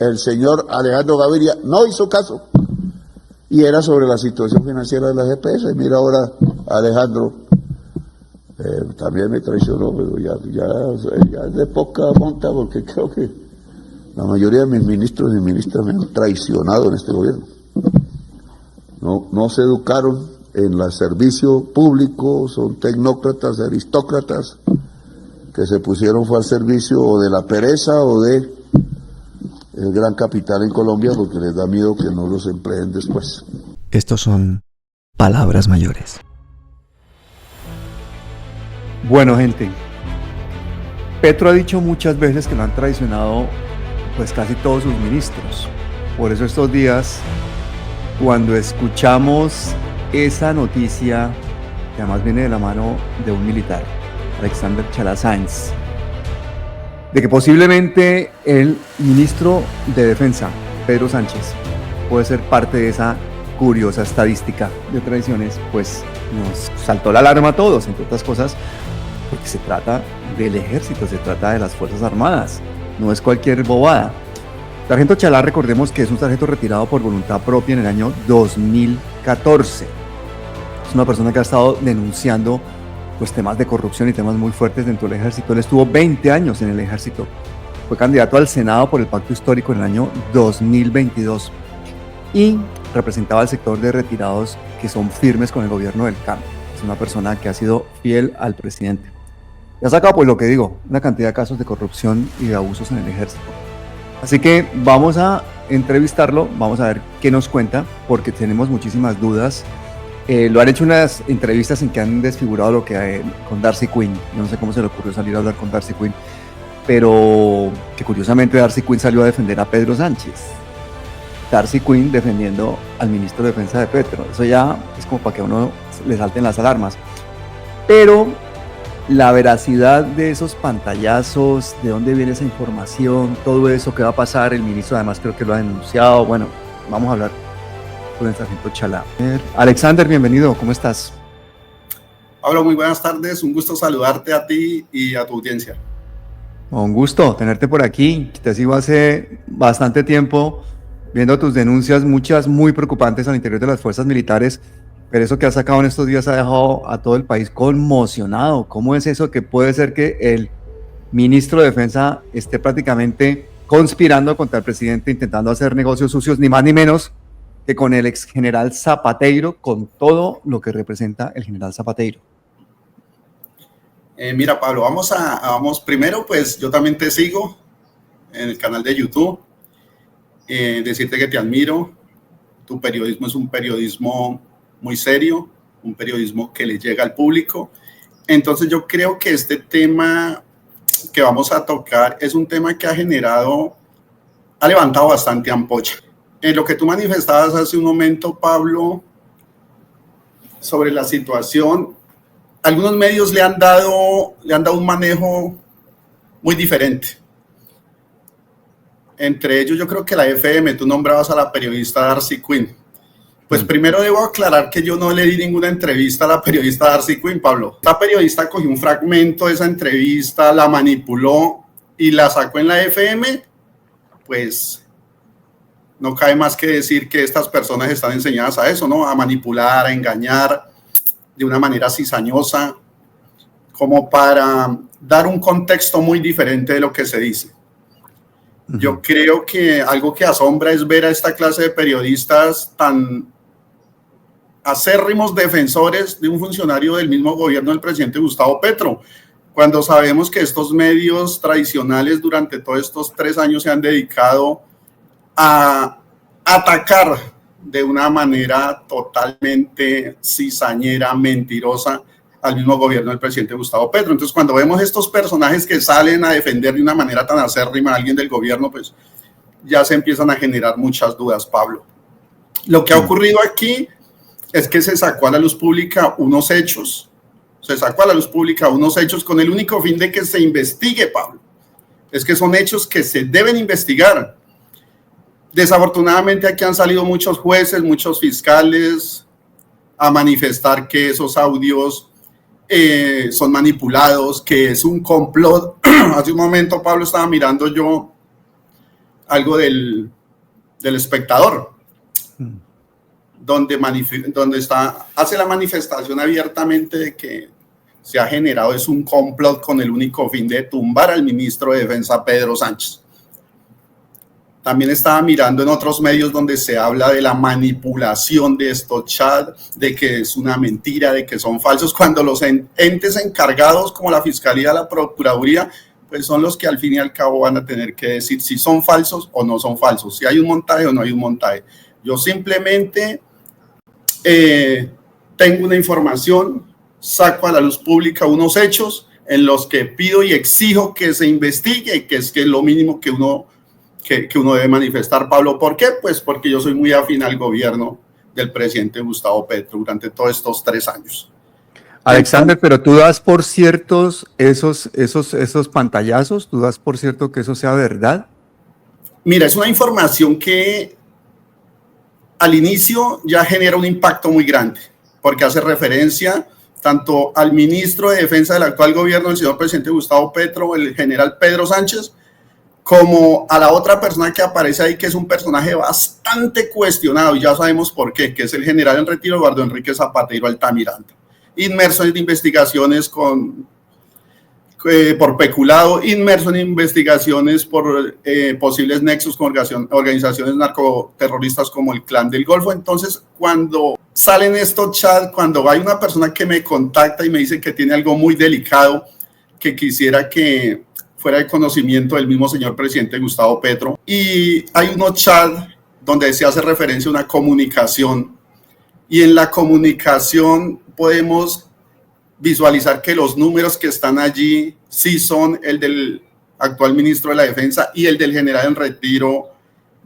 el señor Alejandro Gaviria no hizo caso, y era sobre la situación financiera de la GPS. Mira ahora, Alejandro, también me traicionó, pero ya es de poca monta, porque creo que la mayoría de mis ministros y ministras me han traicionado en este gobierno. No se educaron en el servicio público, son tecnócratas, aristócratas, que se pusieron fue al servicio o de la pereza o de el gran capital en Colombia, porque les da miedo que no los empleen después. Estos son palabras mayores. Bueno, gente, Petro ha dicho muchas veces que lo han traicionado pues casi todos sus ministros. Por eso estos días, cuando escuchamos esa noticia, que además viene de la mano de un militar, Alexander Chalá Sáenz, de que posiblemente el ministro de Defensa, Pedro Sánchez, puede ser parte de esa curiosa estadística de traiciones, pues nos saltó la alarma a todos, entre otras cosas, porque se trata del ejército, se trata de las Fuerzas Armadas, no es cualquier bobada. Sargento Chalá, recordemos que es un sargento retirado por voluntad propia en el año 2014. Es una persona que ha estado denunciando pues temas de corrupción y temas muy fuertes dentro del ejército. Él estuvo 20 años en el ejército. Fue candidato al Senado por el Pacto Histórico en el año 2022 y representaba al sector de retirados que son firmes con el gobierno del cambio. Es una persona que ha sido fiel al presidente. Y ha sacado, pues lo que digo, una cantidad de casos de corrupción y de abusos en el ejército. Así que vamos a entrevistarlo, vamos a ver qué nos cuenta, porque tenemos muchísimas dudas. Lo han hecho unas entrevistas en que han desfigurado lo que con Darcy Quinn. Yo no sé cómo se le ocurrió salir a hablar con Darcy Quinn, pero que curiosamente Darcy Quinn salió a defender a Pedro Sánchez. Darcy Quinn defendiendo al ministro de Defensa de Petro. Eso ya es como para que a uno le salten las alarmas. Pero la veracidad de esos pantallazos, de dónde viene esa información, todo eso que va a pasar, el ministro además creo que lo ha denunciado. Bueno, vamos a hablar con el sargento Chalá. Alexander, bienvenido, ¿cómo estás? Pablo, muy buenas tardes, un gusto saludarte a ti y a tu audiencia. Un gusto tenerte por aquí, te sigo hace bastante tiempo viendo tus denuncias, muchas muy preocupantes al interior de las fuerzas militares, pero eso que has sacado en estos días ha dejado a todo el país conmocionado. ¿Cómo es eso que puede ser que el ministro de Defensa esté prácticamente conspirando contra el presidente, intentando hacer negocios sucios, ni más ni menos que con el ex general Zapateiro, con todo lo que representa el general Zapateiro? Mira, Pablo, vamos primero, pues yo también te sigo en el canal de YouTube, decirte que te admiro. Tu periodismo es un periodismo muy serio, un periodismo que le llega al público. Entonces yo creo que este tema que vamos a tocar es un tema que ha levantado bastante ampolla. En lo que tú manifestabas hace un momento, Pablo, sobre la situación, algunos medios le han dado un manejo muy diferente. Entre ellos, yo creo que la FM, tú nombrabas a la periodista Darcy Quinn. Pues primero debo aclarar que yo no le di ninguna entrevista a la periodista Darcy Quinn, Pablo. Esta periodista cogió un fragmento de esa entrevista, la manipuló y la sacó en la FM. Pues no cabe más que decir que estas personas están enseñadas a eso, ¿no? A manipular, a engañar de una manera cizañosa, como para dar un contexto muy diferente de lo que se dice. Yo creo que algo que asombra es ver a esta clase de periodistas tan acérrimos defensores de un funcionario del mismo gobierno del presidente Gustavo Petro, cuando sabemos que estos medios tradicionales durante todos estos 3 años se han dedicado a atacar de una manera totalmente cizañera, mentirosa, al mismo gobierno del presidente Gustavo Petro. Entonces, cuando vemos estos personajes que salen a defender de una manera tan acérrima a alguien del gobierno, pues ya se empiezan a generar muchas dudas, Pablo. Lo que ha ocurrido aquí es que se sacó a la luz pública unos hechos, con el único fin de que se investigue, Pablo. Es que son hechos que se deben investigar. Desafortunadamente aquí han salido muchos jueces, muchos fiscales a manifestar que esos audios son manipulados, que es un complot. Hace un momento, Pablo, estaba mirando yo algo del Espectador, donde hace la manifestación abiertamente de que se ha generado es un complot con el único fin de tumbar al ministro de Defensa, Pedro Sánchez. También estaba mirando en otros medios donde se habla de la manipulación de estos chats, de que es una mentira, de que son falsos, cuando los entes encargados como la Fiscalía, la Procuraduría, pues son los que al fin y al cabo van a tener que decir si son falsos o no son falsos, si hay un montaje o no hay un montaje. Yo simplemente tengo una información, saco a la luz pública unos hechos en los que pido y exijo que se investigue, que es lo mínimo que uno debe manifestar, Pablo. ¿Por qué? Pues porque yo soy muy afín al gobierno del presidente Gustavo Petro durante todos estos 3 años. Alexander, pero tú das por ciertos esos pantallazos, tú das por cierto que eso sea verdad. Mira, es una información que al inicio ya genera un impacto muy grande, porque hace referencia tanto al ministro de Defensa del actual gobierno, el señor presidente Gustavo Petro, el general Pedro Sánchez, como a la otra persona que aparece ahí, que es un personaje bastante cuestionado, y ya sabemos por qué, que es el general en retiro Eduardo Enrique Zapatero Altamiranda, inmerso en investigaciones por peculado, inmerso en investigaciones por posibles nexos con organizaciones narcoterroristas como el Clan del Golfo. Entonces, cuando salen estos chats, cuando hay una persona que me contacta y me dice que tiene algo muy delicado, que quisiera que fuera de conocimiento del mismo señor presidente Gustavo Petro, y hay unos chats donde se hace referencia a una comunicación, y en la comunicación podemos visualizar que los números que están allí sí son el del actual ministro de la Defensa y el del general en retiro,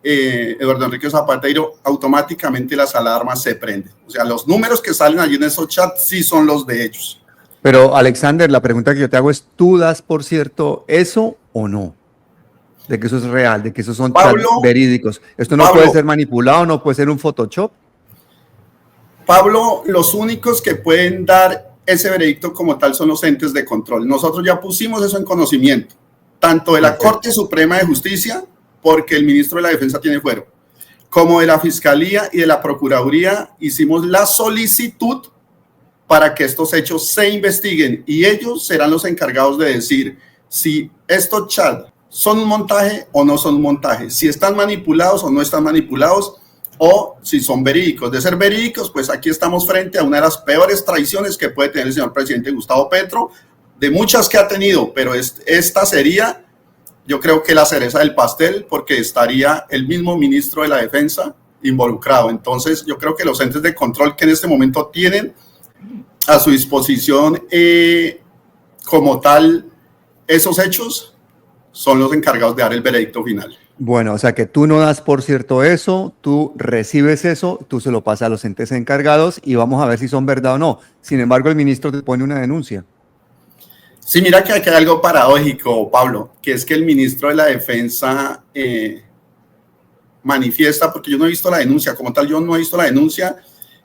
Eduardo Enrique Zapatero. Automáticamente las alarmas se prenden. O sea, los números que salen allí en esos chats sí son los de ellos. Pero, Alexander, la pregunta que yo te hago es, ¿tú das por cierto eso o no? De que eso es real, de que esos son chats verídicos. Esto no puede ser manipulado, no puede ser un Photoshop. Pablo, los únicos que pueden dar ese veredicto como tal son los entes de control. Nosotros ya pusimos eso en conocimiento, tanto de la Corte Suprema de Justicia, porque el ministro de la Defensa tiene fuero, como de la Fiscalía y de la Procuraduría. Hicimos la solicitud para que estos hechos se investiguen, y ellos serán los encargados de decir si estos chats son un montaje o no son un montaje, si están manipulados o no están manipulados, o si son verídicos. De ser verídicos, pues aquí estamos frente a una de las peores traiciones que puede tener el señor presidente Gustavo Petro, de muchas que ha tenido, pero esta sería, yo creo que la cereza del pastel, porque estaría el mismo ministro de la Defensa involucrado. Entonces, yo creo que los entes de control que en este momento tienen a su disposición como tal esos hechos son los encargados de dar el veredicto final. Bueno, o sea que tú no das por cierto eso, tú recibes eso, tú se lo pasas a los entes encargados y vamos a ver si son verdad o no. Sin embargo, el ministro te pone una denuncia. Sí, mira que aquí hay algo paradójico, Pablo, que es que el ministro de la Defensa manifiesta, porque yo no he visto la denuncia, como tal yo no he visto la denuncia,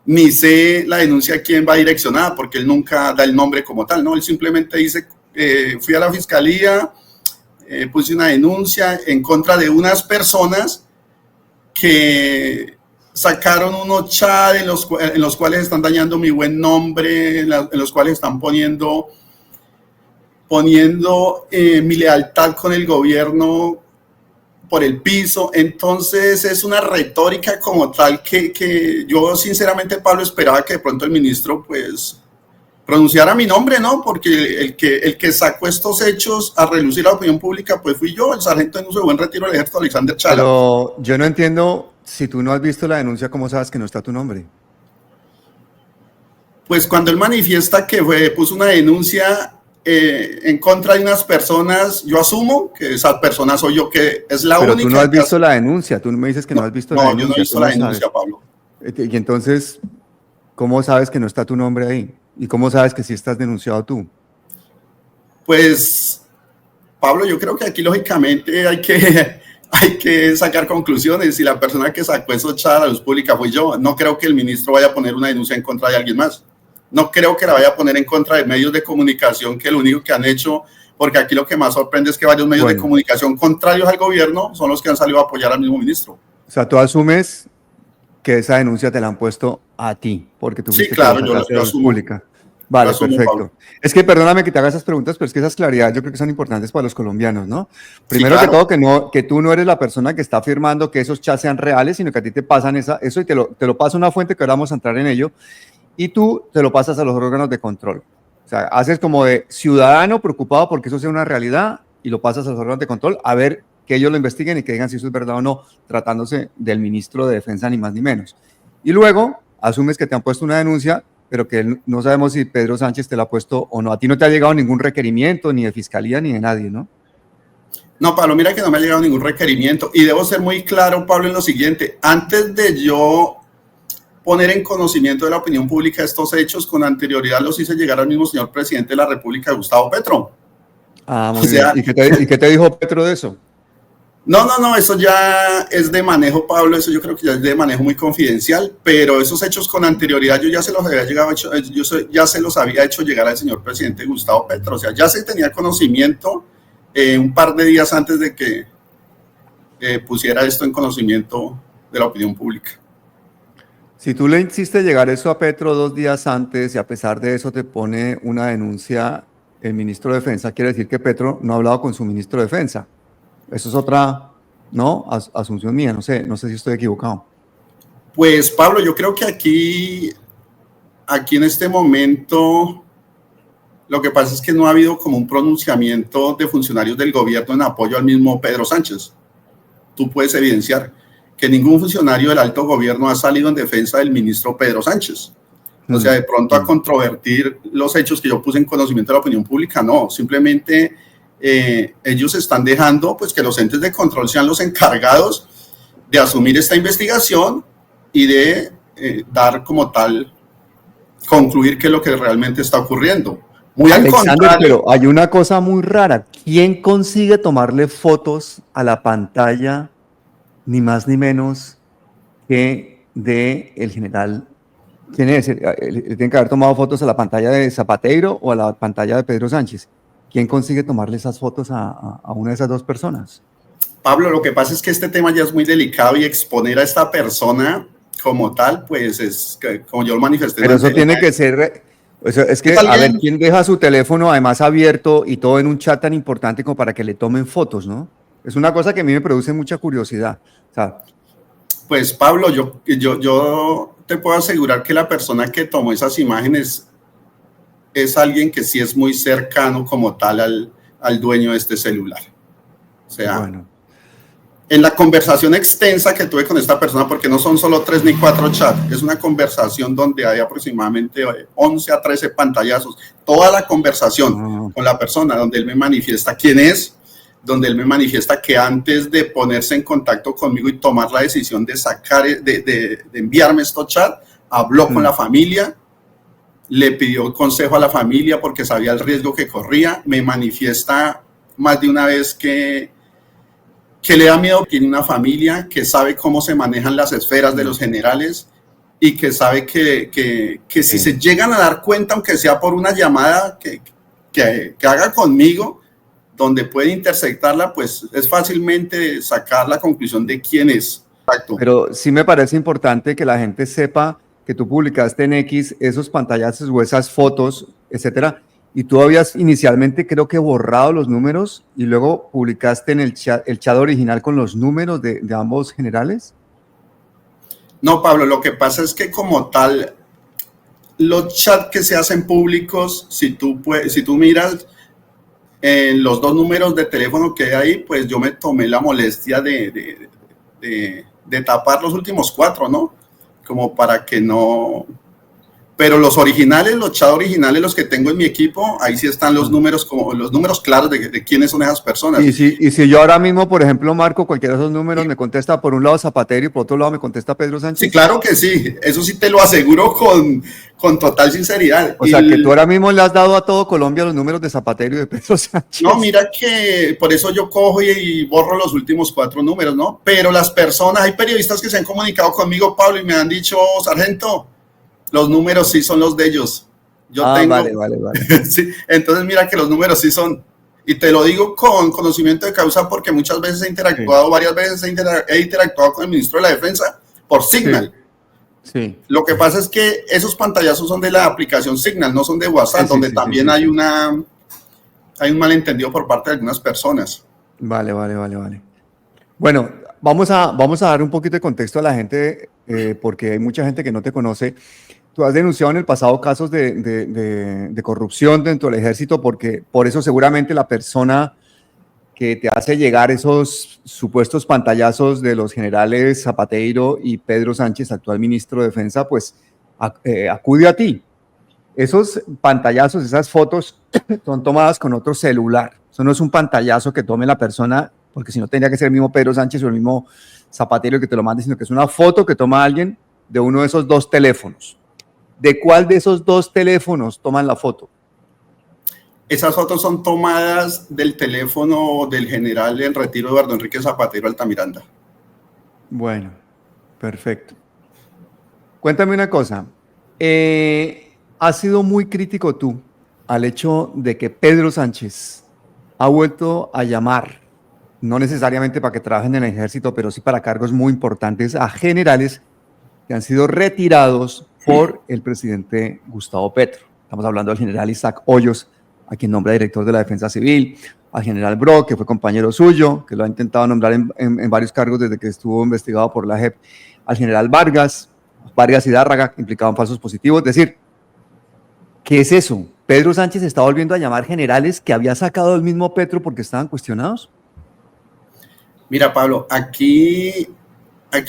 ni sé la denuncia a quién va direccionada, porque él nunca da el nombre como tal, ¿no? Él simplemente dice, fui a la Fiscalía, puse una denuncia en contra de unas personas que sacaron unos chats en los cuales están dañando mi buen nombre, en los cuales están poniendo mi lealtad con el gobierno por el piso. Entonces es una retórica como tal que yo sinceramente, Pablo, esperaba que de pronto el ministro pues pronunciara mi nombre, ¿no? Porque el que sacó estos hechos a relucir a la opinión pública pues fui yo, el sargento en uso de buen retiro del ejército, Alexander Chala. Pero yo no entiendo, si tú no has visto la denuncia, ¿cómo sabes que no está tu nombre? Pues cuando él manifiesta que puso una denuncia en contra de unas personas, yo asumo que esa persona soy yo, que es la única. Pero tú no has visto la denuncia, tú me dices que no has visto la denuncia. No, yo no he visto la denuncia, Pablo. Y entonces, ¿cómo sabes que no está tu nombre ahí? ¿Y cómo sabes que sí estás denunciado tú? Pues, Pablo, yo creo que aquí lógicamente hay que sacar conclusiones. Si la persona que sacó esos chats a la luz pública fui yo, no creo que el ministro vaya a poner una denuncia en contra de alguien más. No creo que la vaya a poner en contra de medios de comunicación que lo único que han hecho porque aquí lo que más sorprende es que varios medios de comunicación contrarios al gobierno son los que han salido a apoyar al mismo ministro. O sea, tú asumes que esa denuncia te la han puesto a ti, porque tú fuiste, sí, claro, yo lo asumo. Pública. Vale, asumo, perfecto. Pablo. Es que perdóname que te haga esas preguntas, pero es que esas claridades yo creo que son importantes para los colombianos, ¿no? Primero sí, claro. que todo, que tú no eres la persona que está afirmando que esos chats sean reales, sino que a ti te pasan eso y te lo pasa una fuente que ahora vamos a entrar en ello, y tú te lo pasas a los órganos de control. O sea, haces como de ciudadano preocupado porque eso sea una realidad y lo pasas a los órganos de control a ver que ellos lo investiguen y que digan si eso es verdad o no, tratándose del ministro de Defensa ni más ni menos. Y luego asumes que te han puesto una denuncia, pero que no sabemos si Pedro Sánchez te la ha puesto o no. A ti no te ha llegado ningún requerimiento, ni de fiscalía, ni de nadie, ¿no? No, Pablo, mira que no me ha llegado ningún requerimiento. Y debo ser muy claro, Pablo, en lo siguiente. Antes de yo poner en conocimiento de la opinión pública estos hechos, con anterioridad los hice llegar al mismo señor presidente de la República, Gustavo Petro. Ah, muy bien. ¿Y qué te dijo Petro de eso? No, eso ya es de manejo, Pablo, eso yo creo que ya es de manejo muy confidencial, pero esos hechos con anterioridad yo ya se los había hecho llegar al señor presidente Gustavo Petro, o sea, ya se tenía conocimiento un par de días antes de que pusiera esto en conocimiento de la opinión pública. Si tú le hiciste llegar eso a Petro 2 días antes y a pesar de eso te pone una denuncia el ministro de Defensa, quiere decir que Petro no ha hablado con su ministro de Defensa. Eso es otra, ¿no? Asunción mía, no sé si estoy equivocado. Pues, Pablo, yo creo que aquí en este momento lo que pasa es que no ha habido como un pronunciamiento de funcionarios del gobierno en apoyo al mismo Pedro Sánchez. Tú puedes evidenciar que ningún funcionario del alto gobierno ha salido en defensa del ministro Pedro Sánchez. O sea, de pronto a controvertir los hechos que yo puse en conocimiento de la opinión pública, no, simplemente ellos están dejando pues que los entes de control sean los encargados de asumir esta investigación y de dar como tal, concluir qué es lo que realmente está ocurriendo. Muy al contrario. Pero hay una cosa muy rara. ¿Quién consigue tomarle fotos a la pantalla, ni más ni menos que de el general? ¿Quién es? ¿Tienen que haber tomado fotos a la pantalla de Zapatero o a la pantalla de Pedro Sánchez? ¿Quién consigue tomarle esas fotos a una de esas dos personas? Pablo, lo que pasa es que este tema ya es muy delicado y exponer a esta persona como tal, pues es como yo lo manifesté. Pero eso tiene que ser, es que a ver, ¿quién deja su teléfono además abierto y todo en un chat tan importante como para que le tomen fotos, no? Es una cosa que a mí me produce mucha curiosidad. O sea, pues Pablo, yo te puedo asegurar que la persona que tomó esas imágenes es alguien que sí es muy cercano como tal al dueño de este celular. O sea, bueno, en la conversación extensa que tuve con esta persona, porque no son solo 3 ni 4 chats, es una conversación donde hay aproximadamente 11 a 13 pantallazos, toda la conversación con la persona, donde él me manifiesta quién es, donde él me manifiesta que antes de ponerse en contacto conmigo y tomar la decisión de sacar, de enviarme estos chats, habló con la familia, le pidió consejo a la familia porque sabía el riesgo que corría, me manifiesta más de una vez que le da miedo, tiene una familia, que sabe cómo se manejan las esferas de los generales y que sabe que si se llegan a dar cuenta, aunque sea por una llamada que haga conmigo, donde puede interceptarla, pues es fácilmente sacar la conclusión de quién es. Exacto. Pero sí me parece importante que la gente sepa que tú publicaste en X esos pantallazos o esas fotos, etcétera, y tú habías inicialmente creo que borrado los números y luego publicaste en el chat original con los números de ambos generales. No, Pablo, lo que pasa es que como tal, los chats que se hacen públicos, si tú miras en los 2 números de teléfono que hay ahí, pues yo me tomé la molestia de tapar los últimos 4, ¿no? Como para que no... Pero los originales, los chats originales, los que tengo en mi equipo, ahí sí están los números, como los números claros de quiénes son esas personas. Y si yo ahora mismo, por ejemplo, marco cualquiera de esos números, me contesta por un lado Zapatero y por otro lado me contesta Pedro Sánchez. Sí, claro que sí. Eso sí te lo aseguro con total sinceridad. O sea, que tú ahora mismo le has dado a todo Colombia los números de Zapatero y de Pedro Sánchez. No, mira que por eso yo cojo y borro los últimos 4 números, ¿no? Pero las personas, hay periodistas que se han comunicado conmigo, Pablo, y me han dicho, sargento, los números sí son los de ellos. Yo tengo... Vale. Sí, entonces mira que los números sí son. Y te lo digo con conocimiento de causa porque muchas veces he interactuado, varias veces he interactuado con el ministro de la Defensa por Signal. Sí. Lo que pasa es que esos pantallazos son de la aplicación Signal, no son de WhatsApp, donde también hay un malentendido por parte de algunas personas. Vale. Bueno, vamos a dar un poquito de contexto a la gente, porque hay mucha gente que no te conoce. Tú has denunciado en el pasado casos de corrupción dentro del ejército, porque por eso seguramente la persona que te hace llegar esos supuestos pantallazos de los generales Zapateiro y Pedro Sánchez, actual ministro de Defensa, pues acude a ti. Esos pantallazos, esas fotos son tomadas con otro celular. Eso no es un pantallazo que tome la persona, porque si no tendría que ser el mismo Pedro Sánchez o el mismo Zapateiro que te lo mande, sino que es una foto que toma alguien de uno de esos dos teléfonos. ¿De cuál de esos dos teléfonos toman la foto? Esas fotos son tomadas del teléfono del general en retiro Eduardo Enrique Zapateiro Altamiranda. Bueno, perfecto. Cuéntame una cosa. Has sido muy crítico tú al hecho de que Pedro Sánchez ha vuelto a llamar, no necesariamente para que trabajen en el ejército, pero sí para cargos muy importantes, a generales que han sido retirados por el presidente Gustavo Petro. Estamos hablando del general Isaac Hoyos, a quien nombra director de la Defensa Civil, al general Brock, que fue compañero suyo, que lo ha intentado nombrar en varios cargos desde que estuvo investigado por la JEP, al general Vargas y Dárraga, implicado en falsos positivos. Es decir, ¿qué es eso? ¿Pedro Sánchez está volviendo a llamar generales que había sacado el mismo Petro porque estaban cuestionados? Mira, Pablo, aquí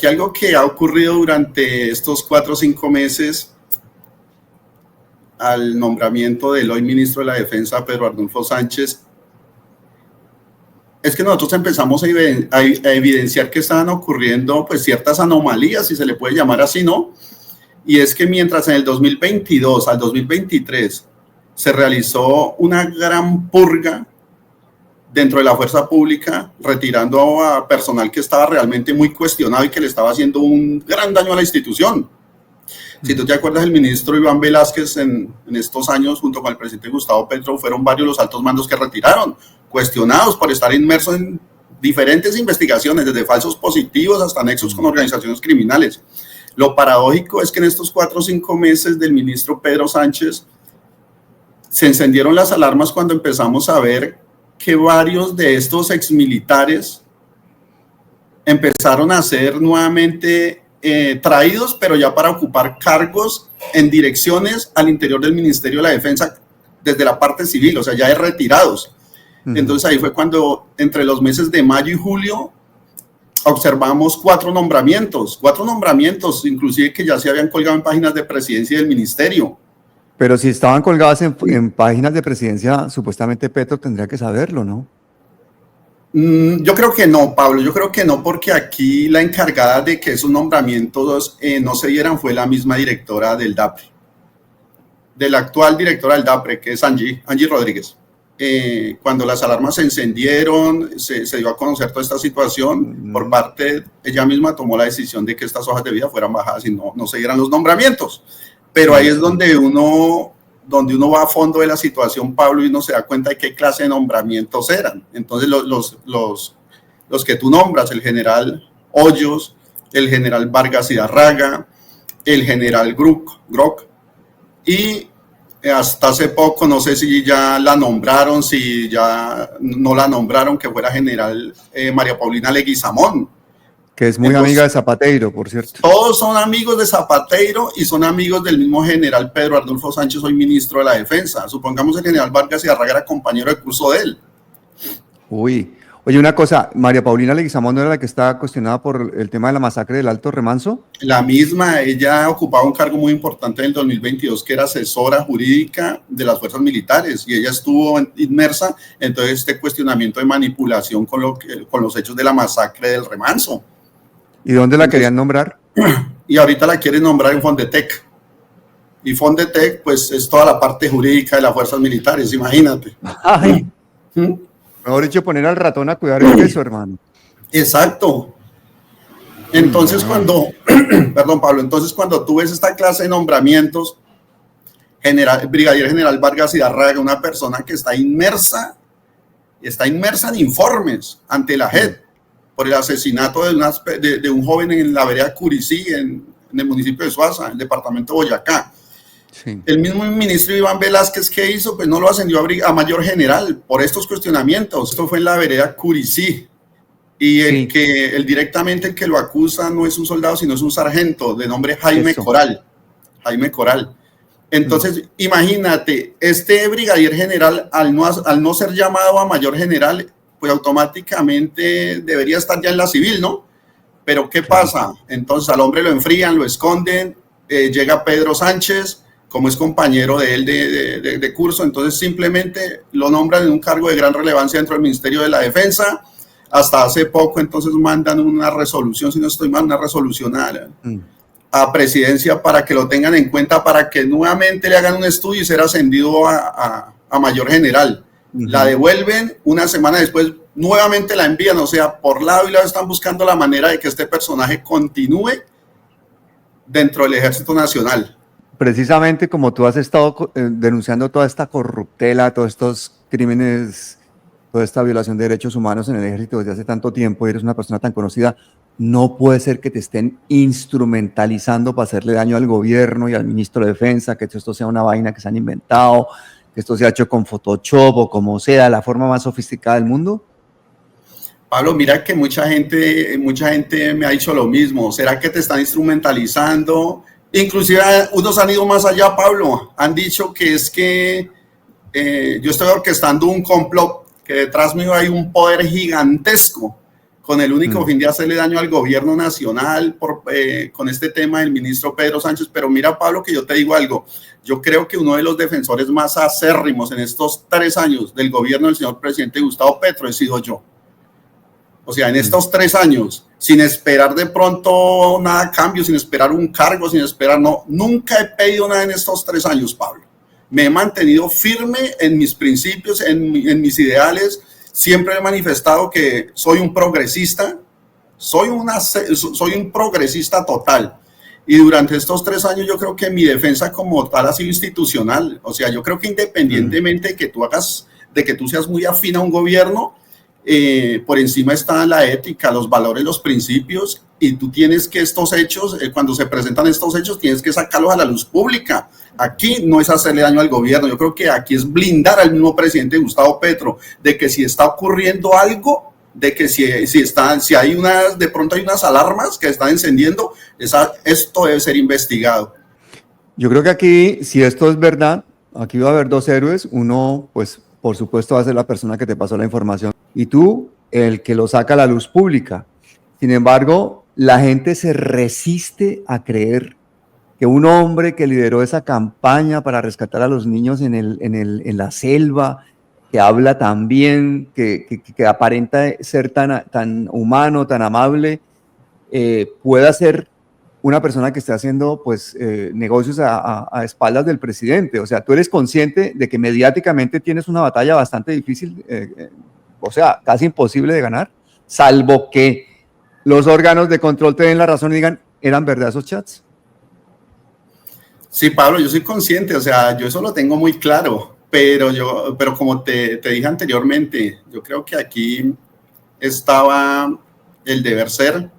algo que ha ocurrido durante estos 4 o 5 meses al nombramiento del hoy ministro de la Defensa, Pedro Arnulfo Sánchez, es que nosotros empezamos a evidenciar que estaban ocurriendo pues ciertas anomalías, si se le puede llamar así, ¿no? Y es que mientras en el 2022 al 2023 se realizó una gran purga dentro de la fuerza pública, retirando a personal que estaba realmente muy cuestionado y que le estaba haciendo un gran daño a la institución. Si tú te acuerdas, el ministro Iván Velázquez en estos años, junto con el presidente Gustavo Petro, fueron varios los altos mandos que retiraron, cuestionados por estar inmersos en diferentes investigaciones, desde falsos positivos hasta nexos con organizaciones criminales. Lo paradójico es que en estos 4 o 5 meses del ministro Pedro Sánchez se encendieron las alarmas cuando empezamos a ver que varios de estos exmilitares empezaron a ser nuevamente traídos, pero ya para ocupar cargos en direcciones al interior del Ministerio de la Defensa desde la parte civil, o sea, ya de retirados. Entonces ahí fue cuando entre los meses de mayo y julio observamos 4 nombramientos, inclusive que ya se habían colgado en páginas de presidencia del ministerio. Pero si estaban colgadas en páginas de presidencia, supuestamente Petro tendría que saberlo, ¿no? Yo creo que no, Pablo, yo creo que no, porque aquí la encargada de que esos nombramientos no se dieran fue la misma directora del DAPRE, de la actual directora del DAPRE, que es Angie Rodríguez. Cuando las alarmas se encendieron, se dio a conocer toda esta situación, por parte, ella misma tomó la decisión de que estas hojas de vida fueran bajadas y no se dieran los nombramientos. Pero ahí es donde uno va a fondo de la situación, Pablo, y uno se da cuenta de qué clase de nombramientos eran. Entonces, los que tú nombras, el general Hoyos, el general Vargas y Dárraga, el general Grock, y hasta hace poco, no sé si ya la nombraron, si ya no la nombraron, que fuera general María Paulina Leguizamón. Que es muy amiga de Zapateiro, por cierto. Todos son amigos de Zapateiro y son amigos del mismo general Pedro Arnulfo Sánchez, hoy ministro de la Defensa. Supongamos el general Vargas y Dárraga era compañero de curso de él. Uy, oye, una cosa, María Paulina Leguizamón, ¿no era la que estaba cuestionada por el tema de la masacre del Alto Remanso? La misma, ella ocupaba un cargo muy importante en el 2022, que era asesora jurídica de las fuerzas militares, y ella estuvo inmersa en todo este cuestionamiento de manipulación con los hechos de la masacre del Remanso. ¿Y dónde la querían nombrar? Y ahorita la quieren nombrar en Fondetec. Y Fondetec, pues, es toda la parte jurídica de las fuerzas militares, imagínate. Ay. Mejor dicho, poner al ratón a cuidar el queso, hermano. Exacto. Entonces, perdón, Pablo, entonces cuando tú ves esta clase de nombramientos, brigadier general Vargas y Dárraga, una persona que está inmersa está inmersa en informes ante la JEP por el asesinato de un joven en la vereda Curicí, en el municipio de Suaza, en el departamento de Boyacá. Sí. El mismo ministro Iván Velázquez, ¿qué hizo? Pues no lo ascendió a mayor general por estos cuestionamientos. Esto fue en la vereda Curicí. Y directamente el que lo acusa no es un soldado, sino es un sargento de nombre Jaime Coral. Jaime Coral. Entonces, imagínate, este brigadier general, al no ser llamado a mayor general, pues automáticamente debería estar ya en la civil, ¿no? Pero ¿qué pasa? Entonces al hombre lo enfrían, lo esconden, llega Pedro Sánchez, como es compañero de él de curso, entonces simplemente lo nombran en un cargo de gran relevancia dentro del Ministerio de la Defensa. Hasta hace poco, entonces mandan una resolución, si no estoy mal, una resolución a presidencia para que lo tengan en cuenta, para que nuevamente le hagan un estudio y ser ascendido a mayor general. La devuelven, una semana después nuevamente la envían, o sea, por lado y lado están buscando la manera de que este personaje continúe dentro del Ejército Nacional. Precisamente como tú has estado denunciando toda esta corruptela, todos estos crímenes, toda esta violación de derechos humanos en el ejército desde hace tanto tiempo y eres una persona tan conocida, no puede ser que te estén instrumentalizando para hacerle daño al gobierno y al ministro de Defensa, que esto sea una vaina que se han inventado, que esto se ha hecho con Photoshop o como sea, la forma más sofisticada del mundo. Pablo, mira que mucha gente me ha dicho lo mismo. ¿Será que te están instrumentalizando? Inclusive unos han ido más allá, Pablo. Han dicho que es que yo estoy orquestando un complot, que detrás mío hay un poder gigantesco con el único fin de hacerle daño al gobierno nacional con este tema del ministro Pedro Sánchez. Pero mira, Pablo, que yo te digo algo. Yo creo que uno de los defensores más acérrimos en estos 3 años del gobierno del señor presidente Gustavo Petro he sido yo. O sea, en estos 3 años, sin esperar de pronto nada cambio, sin esperar un cargo, sin esperar, no, nunca he pedido nada en estos 3 años, Pablo. Me he mantenido firme en mis principios, en mis ideales. Siempre he manifestado que soy un progresista, soy un progresista total. Y durante estos 3 años yo creo que mi defensa como tal ha sido institucional. O sea, yo creo que independientemente de que tú seas muy afín a un gobierno, por encima está la ética, los valores, los principios, y tú tienes que estos hechos, cuando se presentan estos hechos, tienes que sacarlos a la luz pública. Aquí no es hacerle daño al gobierno, yo creo que aquí es blindar al mismo presidente Gustavo Petro, de que si está ocurriendo algo, de que si hay de pronto hay unas alarmas que están encendiendo, esto debe ser investigado. Yo creo que aquí, si esto es verdad, aquí va a haber 2 héroes. Uno, pues, por supuesto, va a ser la persona que te pasó la información, y tú, el que lo saca a la luz pública. Sin embargo, la gente se resiste a creer que un hombre que lideró esa campaña para rescatar a los niños en la selva, que habla tan bien, que aparenta ser tan humano, tan amable, pueda ser una persona que esté haciendo pues, negocios a espaldas del presidente. O sea, tú eres consciente de que mediáticamente tienes una batalla bastante difícil, o sea, casi imposible de ganar, salvo que los órganos de control te den la razón y digan, ¿eran verdad esos chats? Sí, Pablo, yo soy consciente, o sea, yo eso lo tengo muy claro, pero como te dije anteriormente, yo creo que aquí estaba el deber ser,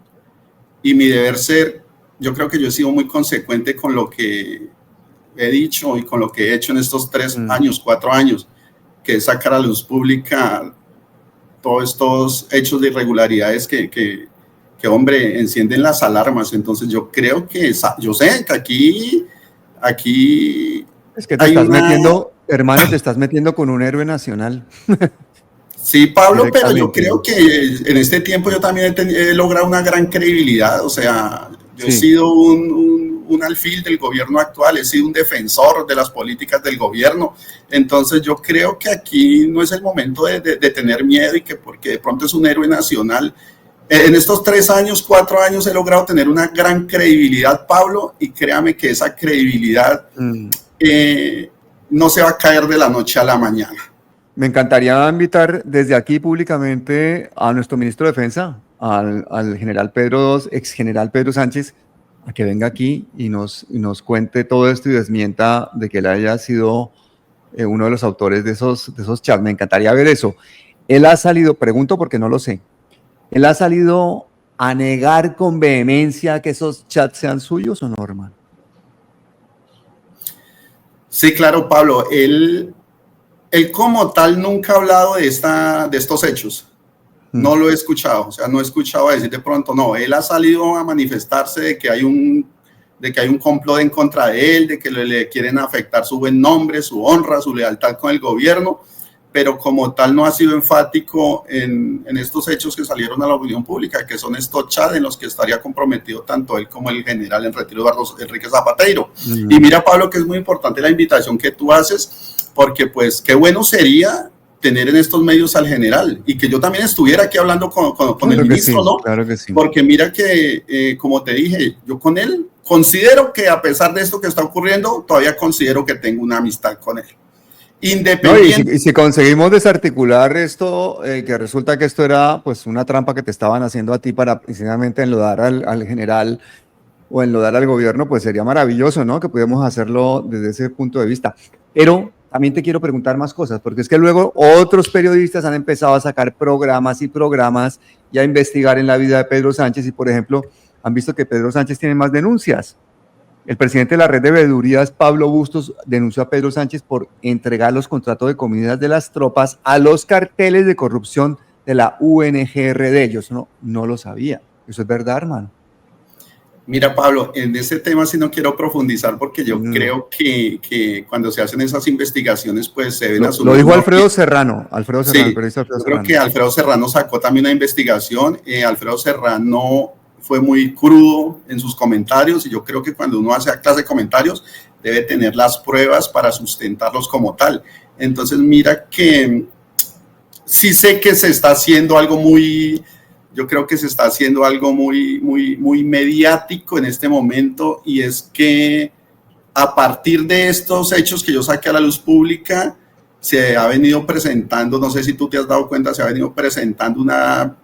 y mi deber ser, yo creo que yo he sido muy consecuente con lo que he dicho y con lo que he hecho en estos 3 años, 4 años, que es sacar a la luz pública todos estos hechos de irregularidades que hombre, encienden las alarmas. Entonces yo creo que, yo sé que aquí es que te estás metiendo, hermano, te estás metiendo con un héroe nacional. Sí, Pablo, pero yo creo que en este tiempo yo también he logrado una gran credibilidad. O sea, yo he sido un alfil del gobierno actual, he sido un defensor de las políticas del gobierno. Entonces yo creo que aquí no es el momento de tener miedo, y que porque de pronto es un héroe nacional. En estos 3 años, 4 años he logrado tener una gran credibilidad, Pablo, y créame que esa credibilidad no se va a caer de la noche a la mañana. Me encantaría invitar desde aquí públicamente a nuestro ministro de Defensa, al general ex general Pedro Sánchez, a que venga aquí y nos cuente todo esto y desmienta de que él haya sido uno de los autores de esos chats. Me encantaría ver eso. Él ha salido, pregunto porque no lo sé, él ha salido a negar con vehemencia que esos chats sean suyos o no, hermano. Sí, claro, Pablo. Él como tal nunca ha hablado de estos hechos. No lo he escuchado. O sea, no he escuchado decir de pronto, no. Él ha salido a manifestarse de que hay un complot en contra de él, de que le quieren afectar su buen nombre, su honra, su lealtad con el gobierno, pero como tal no ha sido enfático en estos hechos que salieron a la opinión pública, que son estos chats en los que estaría comprometido tanto él como el general en retiro Eduardo Enrique Zapateiro. Y mira, Pablo, que es muy importante la invitación que tú haces, porque pues qué bueno sería tener en estos medios al general y que yo también estuviera aquí hablando con el ministro, sí, ¿no? Claro que sí. Porque mira que, como te dije, yo con él considero que a pesar de esto que está ocurriendo, todavía considero que tengo una amistad con él. Independiente. No, y si conseguimos desarticular esto, que resulta que esto era pues una trampa que te estaban haciendo a ti para precisamente enlodar al general o enlodar al gobierno, pues sería maravilloso, ¿no? Que pudiéramos hacerlo desde ese punto de vista. Pero también te quiero preguntar más cosas, porque es que luego otros periodistas han empezado a sacar programas y a investigar en la vida de Pedro Sánchez y, por ejemplo, han visto que Pedro Sánchez tiene más denuncias. El presidente de la red de veedurías, Pablo Bustos, denunció a Pedro Sánchez por entregar los contratos de comidas de las tropas a los carteles de corrupción de la UNGRD. Yo eso no lo sabía. ¿Eso es verdad, hermano? Mira, Pablo, en ese tema sí no quiero profundizar porque yo creo que cuando se hacen esas investigaciones, pues se ven Lo dijo Alfredo Serrano. Sí, el periodista Alfredo Serrano. Creo que Alfredo Serrano sacó también una investigación. Alfredo Serrano fue muy crudo en sus comentarios y yo creo que cuando uno hace clase de comentarios debe tener las pruebas para sustentarlos como tal. Entonces mira que sí sé que se está haciendo algo muy mediático en este momento, y es que a partir de estos hechos que yo saqué a la luz pública se ha venido presentando, no sé si tú te has dado cuenta, se ha venido presentando una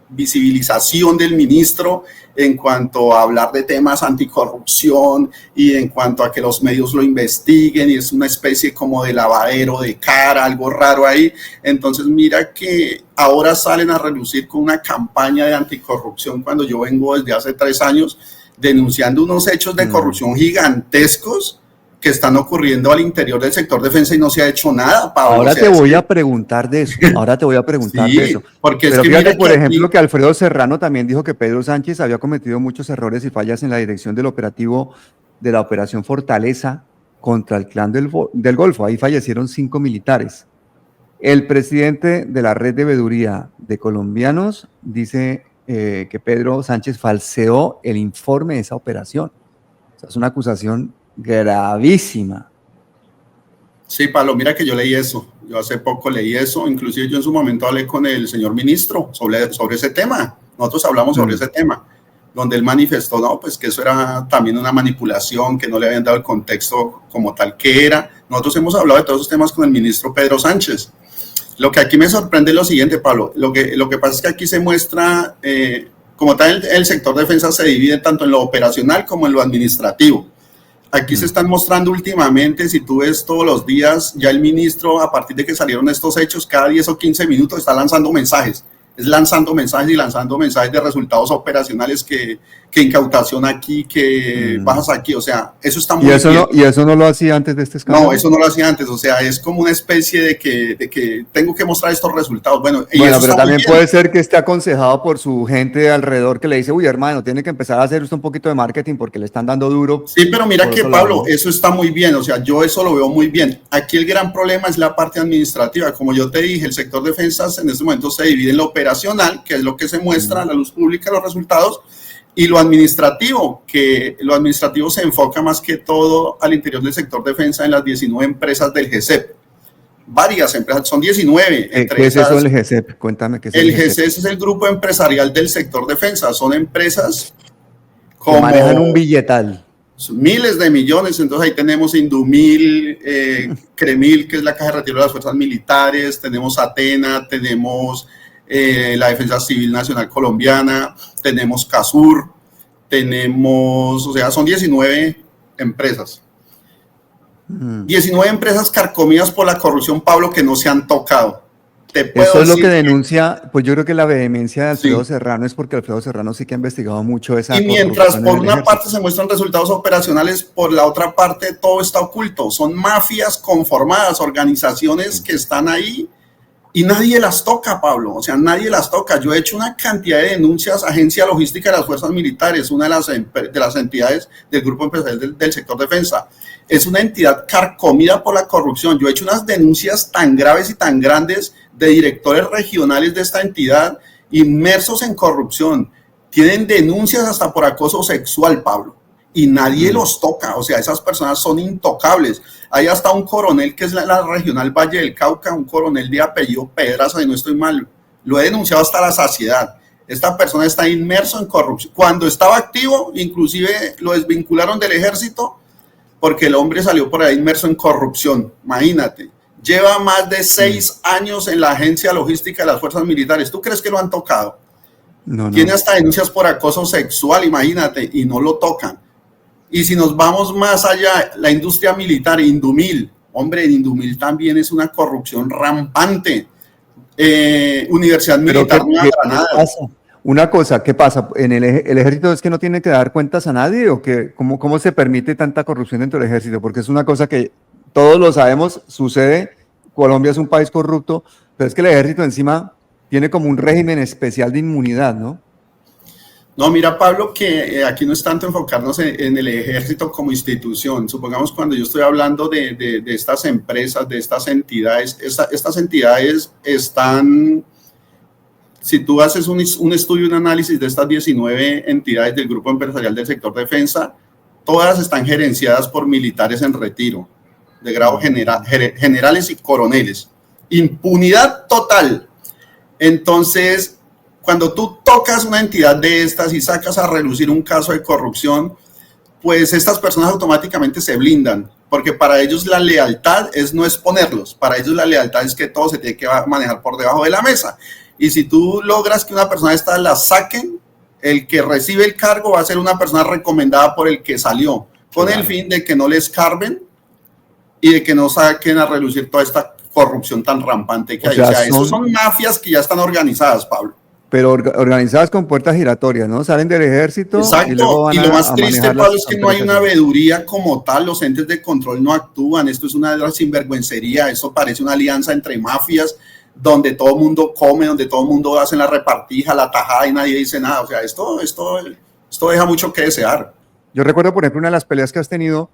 visibilización del ministro en cuanto a hablar de temas anticorrupción y en cuanto a que los medios lo investiguen, y es una especie como de lavadero de cara, algo raro ahí. Entonces mira que ahora salen a relucir con una campaña de anticorrupción cuando yo vengo desde hace 3 años denunciando unos hechos de corrupción gigantescos que están ocurriendo al interior del sector defensa y no se ha hecho nada, Pablo. Ahora te voy a preguntar de eso, Porque pero es que fíjate, por ejemplo, que Alfredo Serrano también dijo que Pedro Sánchez había cometido muchos errores y fallas en la dirección del operativo de la Operación Fortaleza contra el Clan del Golfo. Ahí fallecieron 5 militares. El presidente de la red de veeduría de colombianos dice que Pedro Sánchez falseó el informe de esa operación. O sea, es una acusación gravísima. Sí, Pablo, mira que yo leí eso. Yo hace poco leí eso. Inclusive yo en su momento hablé con el señor ministro sobre ese tema. Nosotros hablamos sobre ese tema, donde él manifestó, no, pues que eso era también una manipulación, que no le habían dado el contexto como tal que era. Nosotros hemos hablado de todos esos temas con el ministro Pedro Sánchez. Lo que aquí me sorprende es lo siguiente, Pablo. Lo que pasa es que aquí se muestra, como tal, el sector defensa se divide tanto en lo operacional como en lo administrativo. Aquí se están mostrando últimamente, si tú ves todos los días, ya el ministro, a partir de que salieron estos hechos, cada 10 o 15 minutos está lanzando mensajes. Es lanzando mensajes de resultados operacionales, que incautación aquí, que bajas aquí, o sea, eso está muy bien. ¿Y eso no lo hacía antes de este escándalo? No, eso no lo hacía antes, o sea, es como una especie de que tengo que mostrar estos resultados. Bueno, pero también puede ser que esté aconsejado por su gente de alrededor que le dice, uy, hermano, tiene que empezar a hacer usted un poquito de marketing porque le están dando duro. Sí, pero mira que, Pablo, eso está muy bien, o sea, yo eso lo veo muy bien. Aquí el gran problema es la parte administrativa. Como yo te dije, el sector defensas en este momento se divide en lo operacional, que es lo que se muestra a la luz pública, los resultados, y lo administrativo, que lo administrativo se enfoca más que todo al interior del sector defensa en las 19 empresas del GESEP. Varias empresas, son 19. ¿Qué es eso del GESEP? Cuéntame qué es el GESEP. Es el grupo empresarial del sector defensa. Son empresas que manejan un billetal. Miles de millones. Entonces ahí tenemos Indumil, Cremil, que es la Caja de Retiro de las Fuerzas Militares, tenemos Atena, tenemos la Defensa Civil Nacional Colombiana, tenemos CASUR, tenemos, o sea, son 19 empresas. 19 empresas carcomidas por la corrupción, Pablo, que no se han tocado. te puedo Eso es lo decir que denuncia, pues yo creo que la vehemencia de Alfredo Sí. Serrano es porque Alfredo Serrano sí que ha investigado mucho esa Y mientras corrupción en por el una ejército. parte se muestran resultados operacionales, por la otra parte todo está oculto. Son mafias conformadas, organizaciones que están ahí y nadie las toca, Pablo. O sea, nadie las toca. Yo he hecho una cantidad de denuncias a Agencia Logística de las Fuerzas Militares, una de las entidades del Grupo Empresarial del Sector Defensa. Es una entidad carcomida por la corrupción. Yo he hecho unas denuncias tan graves y tan grandes de directores regionales de esta entidad inmersos en corrupción. Tienen denuncias hasta por acoso sexual, Pablo, y nadie los toca. O sea, esas personas son intocables. Hay hasta un coronel que es la regional Valle del Cauca, un coronel de apellido Pedraza, y no estoy mal, lo he denunciado hasta la saciedad. Esta persona está inmerso en corrupción. Cuando estaba activo, inclusive lo desvincularon del ejército porque el hombre salió por ahí inmerso en corrupción. Imagínate, lleva más de 6 años en la Agencia Logística de las Fuerzas Militares. ¿Tú crees que lo han tocado? No, Tiene hasta denuncias por acoso sexual, imagínate, y no lo tocan. Y si nos vamos más allá, la industria militar, Indumil, hombre, en Indumil también es una corrupción rampante. Universidad Militar Nueva Granada. ¿Qué pasa? Una cosa, ¿qué pasa? ¿En el ejército es que no tiene que dar cuentas a nadie o qué? ¿Cómo se permite tanta corrupción dentro del ejército? Porque es una cosa que todos lo sabemos, sucede, Colombia es un país corrupto, pero es que el ejército encima tiene como un régimen especial de inmunidad, ¿no? No, mira, Pablo, que aquí no es tanto enfocarnos en el ejército como institución. Supongamos cuando yo estoy hablando de estas empresas, de estas entidades, estas entidades están, si tú haces un estudio, un análisis de estas 19 entidades del Grupo Empresarial del Sector Defensa, todas están gerenciadas por militares en retiro, de grado generales y coroneles. Impunidad total. Entonces, cuando tú tocas una entidad de estas y sacas a relucir un caso de corrupción, pues estas personas automáticamente se blindan, porque para ellos la lealtad es no exponerlos, para ellos la lealtad es que todo se tiene que manejar por debajo de la mesa. Y si tú logras que una persona de estas la saquen, el que recibe el cargo va a ser una persona recomendada por el que salió, con el fin de que no le escarben y de que no saquen a relucir toda esta corrupción tan rampante que hay. O sea, esos son mafias que ya están organizadas, Pablo. Pero organizadas con puertas giratorias, ¿no? Salen del ejército. Exacto, y luego van y lo más a triste, manejar Pablo, es que no hay una veeduría como tal, los entes de control no actúan, esto es una sinvergüencería, eso parece una alianza entre mafias, donde todo el mundo come, donde todo el mundo hace la repartija, la tajada y nadie dice nada. O sea, esto deja mucho que desear. Yo recuerdo, por ejemplo, una de las peleas que has tenido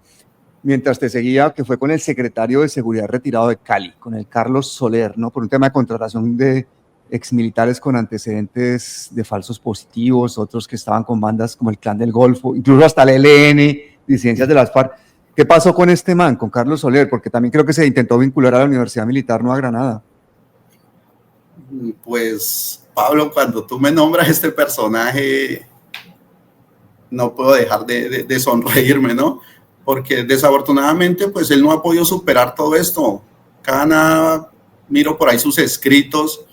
mientras te seguía, que fue con el secretario de Seguridad retirado de Cali, con el Carlos Soler, ¿no? Por un tema de contratación de exmilitares con antecedentes de falsos positivos, otros que estaban con bandas como el Clan del Golfo, incluso hasta el ELN, disidencias de las FARC. ¿Qué pasó con este man, con Carlos Soler? Porque también creo que se intentó vincular a la Universidad Militar Nueva Granada. Pues, Pablo, cuando tú me nombras este personaje, no puedo dejar de sonreírme, ¿no? Porque desafortunadamente, pues él no ha podido superar todo esto. Cada nada miro por ahí sus escritos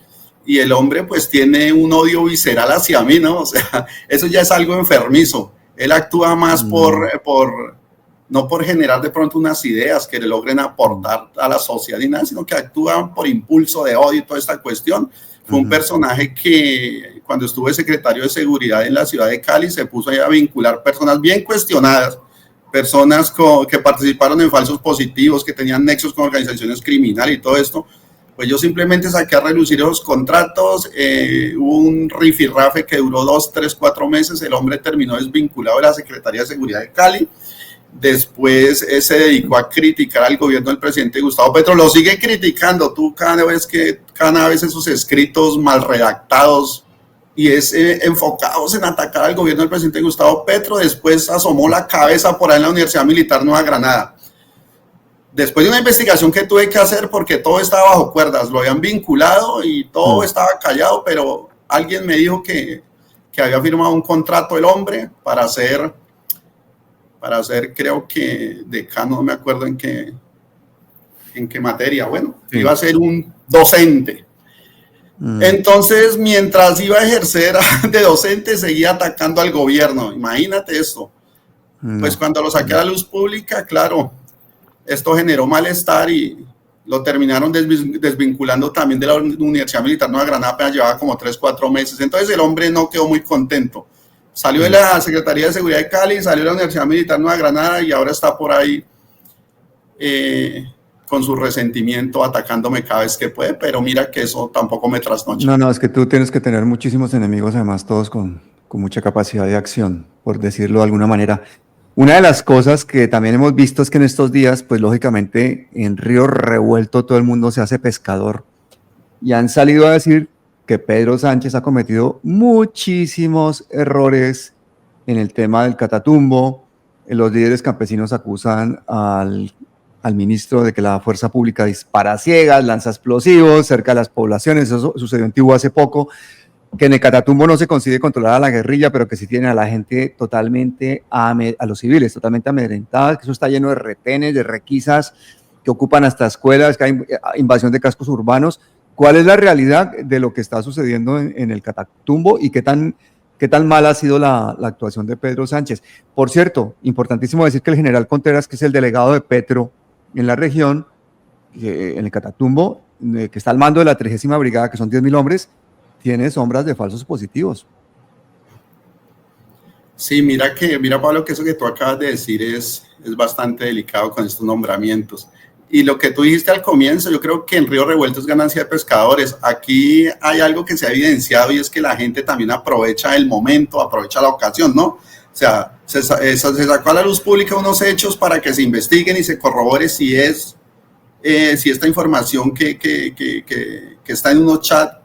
y el hombre pues tiene un odio visceral hacia mí, ¿no? O sea, eso ya es algo enfermizo. Él actúa más no por generar de pronto unas ideas que le logren aportar a la sociedad ni nada, sino que actúa por impulso de odio y toda esta cuestión. Fue un personaje que cuando estuve secretario de Seguridad en la ciudad de Cali se puso a vincular personas bien cuestionadas, personas que participaron en falsos positivos, que tenían nexos con organizaciones criminales y todo esto. Pues yo simplemente saqué a relucir esos contratos, hubo un rifirrafe que duró 2, 3, 4 meses, el hombre terminó desvinculado de la Secretaría de Seguridad de Cali. Después se dedicó a criticar al gobierno del presidente Gustavo Petro, lo sigue criticando, tú cada vez esos escritos mal redactados y es enfocados en atacar al gobierno del presidente Gustavo Petro. Después asomó la cabeza por ahí en la Universidad Militar Nueva Granada. Después de una investigación que tuve que hacer porque todo estaba bajo cuerdas, lo habían vinculado y todo estaba callado, pero alguien me dijo que había firmado un contrato el hombre para ser, creo que decano, no me acuerdo en qué materia, bueno, sí. Iba a ser un docente. Entonces, mientras iba a ejercer de docente, seguía atacando al gobierno. Imagínate esto. Pues cuando lo saqué a la luz pública, claro, esto generó malestar y lo terminaron desvinculando también de la Universidad Militar Nueva Granada, apenas llevaba como 3, 4 meses. Entonces el hombre no quedó muy contento. Salió de la Secretaría de Seguridad de Cali, salió de la Universidad Militar Nueva Granada y ahora está por ahí con su resentimiento atacándome cada vez que puede, pero mira que eso tampoco me trasnocha. No, es que tú tienes que tener muchísimos enemigos, además todos con mucha capacidad de acción, por decirlo de alguna manera. Una de las cosas que también hemos visto es que en estos días, pues lógicamente en Río Revuelto todo el mundo se hace pescador y han salido a decir que Pedro Sánchez ha cometido muchísimos errores en el tema del Catatumbo. Los líderes campesinos acusan al ministro de que la fuerza pública dispara a ciegas, lanza explosivos cerca de las poblaciones. Eso sucedió en Tibú hace poco, que en el Catatumbo no se consigue controlar a la guerrilla, pero que sí tiene a la gente totalmente, a los civiles totalmente amedrentadas, que eso está lleno de retenes, de requisas, que ocupan hasta escuelas, que hay invasión de cascos urbanos. ¿Cuál es la realidad de lo que está sucediendo en el Catatumbo y qué tan mala ha sido la actuación de Pedro Sánchez? Por cierto, importantísimo decir que el general Contreras, que es el delegado de Petro en la región, en el Catatumbo, que está al mando de la 30ª Brigada, que son 10.000 hombres, tiene sombras de falsos positivos. Sí, mira Pablo, que eso que tú acabas de decir es bastante delicado con estos nombramientos. Y lo que tú dijiste al comienzo, yo creo que en Río Revuelto es ganancia de pescadores. Aquí hay algo que se ha evidenciado y es que la gente también aprovecha el momento, aprovecha la ocasión, ¿no? O sea, se sacó a la luz pública unos hechos para que se investiguen y se corrobore si esta información que está en unos chats,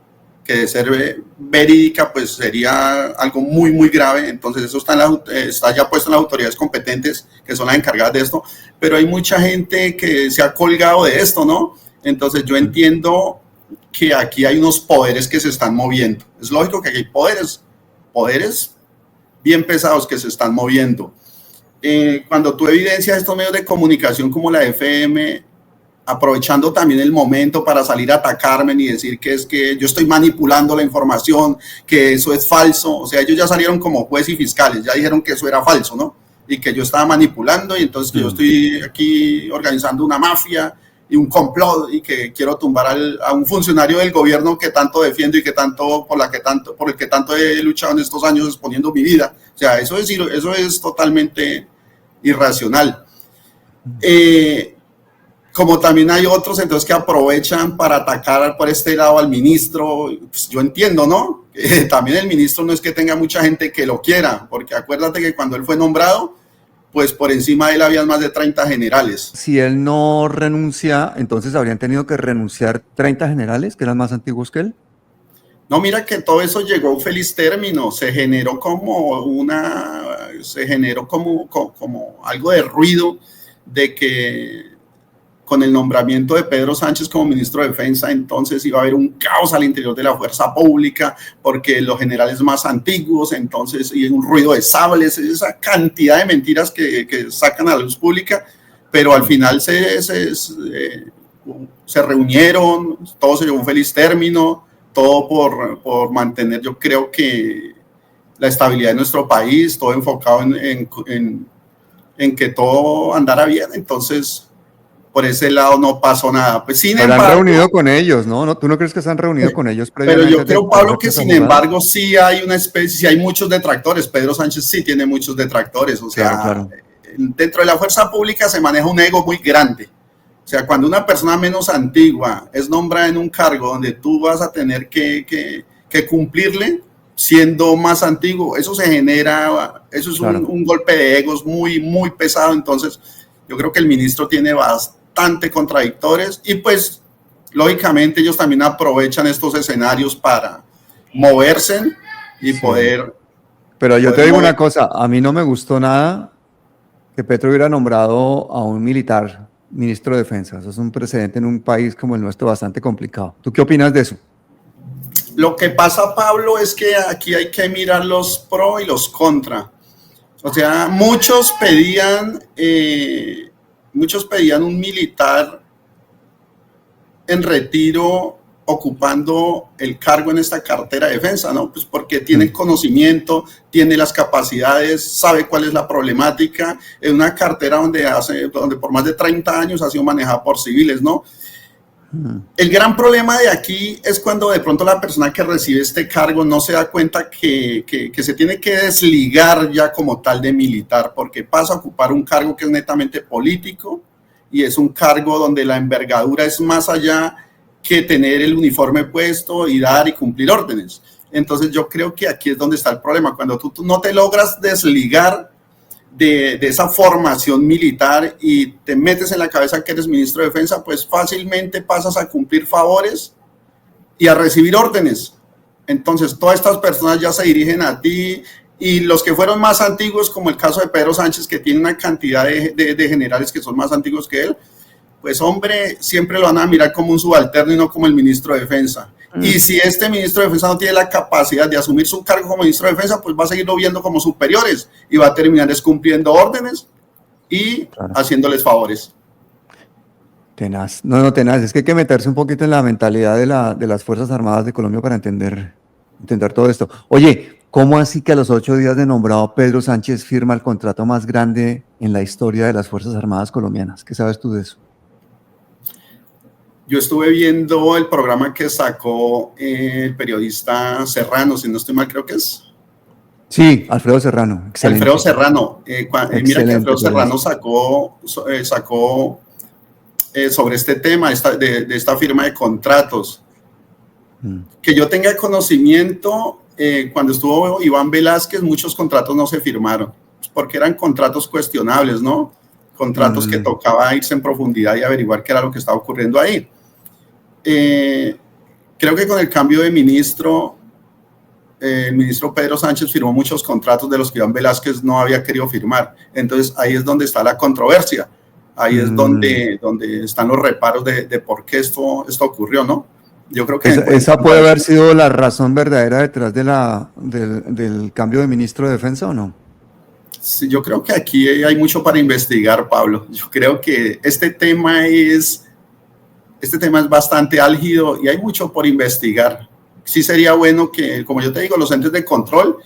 que de ser verídica, pues sería algo muy, muy grave. Entonces eso está ya puesto en las autoridades competentes, que son las encargadas de esto, pero hay mucha gente que se ha colgado de esto, ¿no? Entonces yo entiendo que aquí hay unos poderes que se están moviendo. Es lógico que aquí hay poderes bien pesados que se están moviendo. Cuando tú evidencias estos medios de comunicación como la FM, aprovechando también el momento para salir a atacarme y decir que es que yo estoy manipulando la información, que eso es falso. O sea, ellos ya salieron como juez y fiscales, ya dijeron que eso era falso, ¿no? Y que yo estaba manipulando y entonces que yo estoy aquí organizando una mafia y un complot y que quiero tumbar a un funcionario del gobierno que tanto defiendo y que por el que tanto he luchado en estos años exponiendo mi vida. O sea, eso es totalmente irracional. Como también hay otros entonces que aprovechan para atacar por este lado al ministro. Pues yo entiendo, ¿no? También el ministro no es que tenga mucha gente que lo quiera, porque acuérdate que cuando él fue nombrado, pues por encima de él había más de 30 generales. Si él no renuncia, entonces habrían tenido que renunciar 30 generales, que eran más antiguos que él. No, mira que todo eso llegó a un feliz término, se generó como algo de ruido de que con el nombramiento de Pedro Sánchez como ministro de Defensa, entonces iba a haber un caos al interior de la fuerza pública, porque los generales más antiguos, entonces, y un ruido de sables, esa cantidad de mentiras que sacan a la luz pública, pero al final se reunieron, todo se llevó a un feliz término, todo por mantener, yo creo que la estabilidad de nuestro país, todo enfocado en que todo andara bien. Entonces, por ese lado no pasó nada. Pues, sin embargo, han reunido con ellos, ¿no? ¿Tú no crees que se han reunido con ellos previamente? Pero yo creo, Pablo, que sin embargo sí hay una especie, sí hay muchos detractores. Pedro Sánchez sí tiene muchos detractores. O sea, claro. Dentro de la fuerza pública se maneja un ego muy grande. O sea, cuando una persona menos antigua es nombrada en un cargo donde tú vas a tener que cumplirle, siendo más antiguo, eso se genera, eso es claro, un golpe de egos muy, muy pesado. Entonces, yo creo que el ministro tiene bastante contradictores y pues, lógicamente, ellos también aprovechan estos escenarios para moverse y sí, poder... Pero yo te digo una cosa, a mí no me gustó nada que Petro hubiera nombrado a un militar ministro de Defensa. Eso es un precedente en un país como el nuestro bastante complicado. ¿Tú qué opinas de eso? Lo que pasa, Pablo, es que aquí hay que mirar los pro y los contra. O sea, muchos pedían un militar en retiro ocupando el cargo en esta cartera de defensa, ¿no? Pues porque tiene conocimiento, tiene las capacidades, sabe cuál es la problemática, en una cartera donde por más de 30 años ha sido manejada por civiles, ¿no? El gran problema de aquí es cuando de pronto la persona que recibe este cargo no se da cuenta que se tiene que desligar ya como tal de militar, porque pasa a ocupar un cargo que es netamente político y es un cargo donde la envergadura es más allá que tener el uniforme puesto y dar y cumplir órdenes. Entonces yo creo que aquí es donde está el problema, cuando tú no te logras desligar de esa formación militar y te metes en la cabeza que eres ministro de Defensa, pues fácilmente pasas a cumplir favores y a recibir órdenes. Entonces todas estas personas ya se dirigen a ti, y los que fueron más antiguos, como el caso de Pedro Sánchez, que tiene una cantidad de generales que son más antiguos que él, pues hombre, siempre lo van a mirar como un subalterno y no como el ministro de Defensa. Y si este ministro de Defensa no tiene la capacidad de asumir su cargo como ministro de Defensa, pues va a seguirlo viendo como superiores y va a terminar cumpliendo órdenes y haciéndoles favores. Tenaz. No, tenaz. Es que hay que meterse un poquito en la mentalidad de las Fuerzas Armadas de Colombia para entender todo esto. Oye, ¿cómo así que a los 8 días de nombrado Pedro Sánchez firma el contrato más grande en la historia de las Fuerzas Armadas colombianas? ¿Qué sabes tú de eso? Yo estuve viendo el programa que sacó el periodista Serrano, si no estoy mal, creo que es. Sí, Alfredo Serrano. Excelente. Alfredo Serrano. Mira que Alfredo Serrano sacó sobre este tema de esta firma de contratos. Que yo tenga conocimiento, cuando estuvo Iván Velázquez, muchos contratos no se firmaron, porque eran contratos cuestionables, ¿no? Contratos que tocaba irse en profundidad y averiguar qué era lo que estaba ocurriendo ahí. Creo que con el cambio de ministro, el ministro Pedro Sánchez firmó muchos contratos de los que Iván Velázquez no había querido firmar. Entonces ahí es donde está la controversia, ahí es donde están los reparos de por qué esto ocurrió, ¿no? Yo creo que esa puede haber sido la razón verdadera detrás del cambio de ministro de Defensa, ¿o no? Sí, yo creo que aquí hay mucho para investigar, Pablo. Yo creo que este tema es bastante álgido y hay mucho por investigar. Sí sería bueno que, como yo te digo, los entes de control,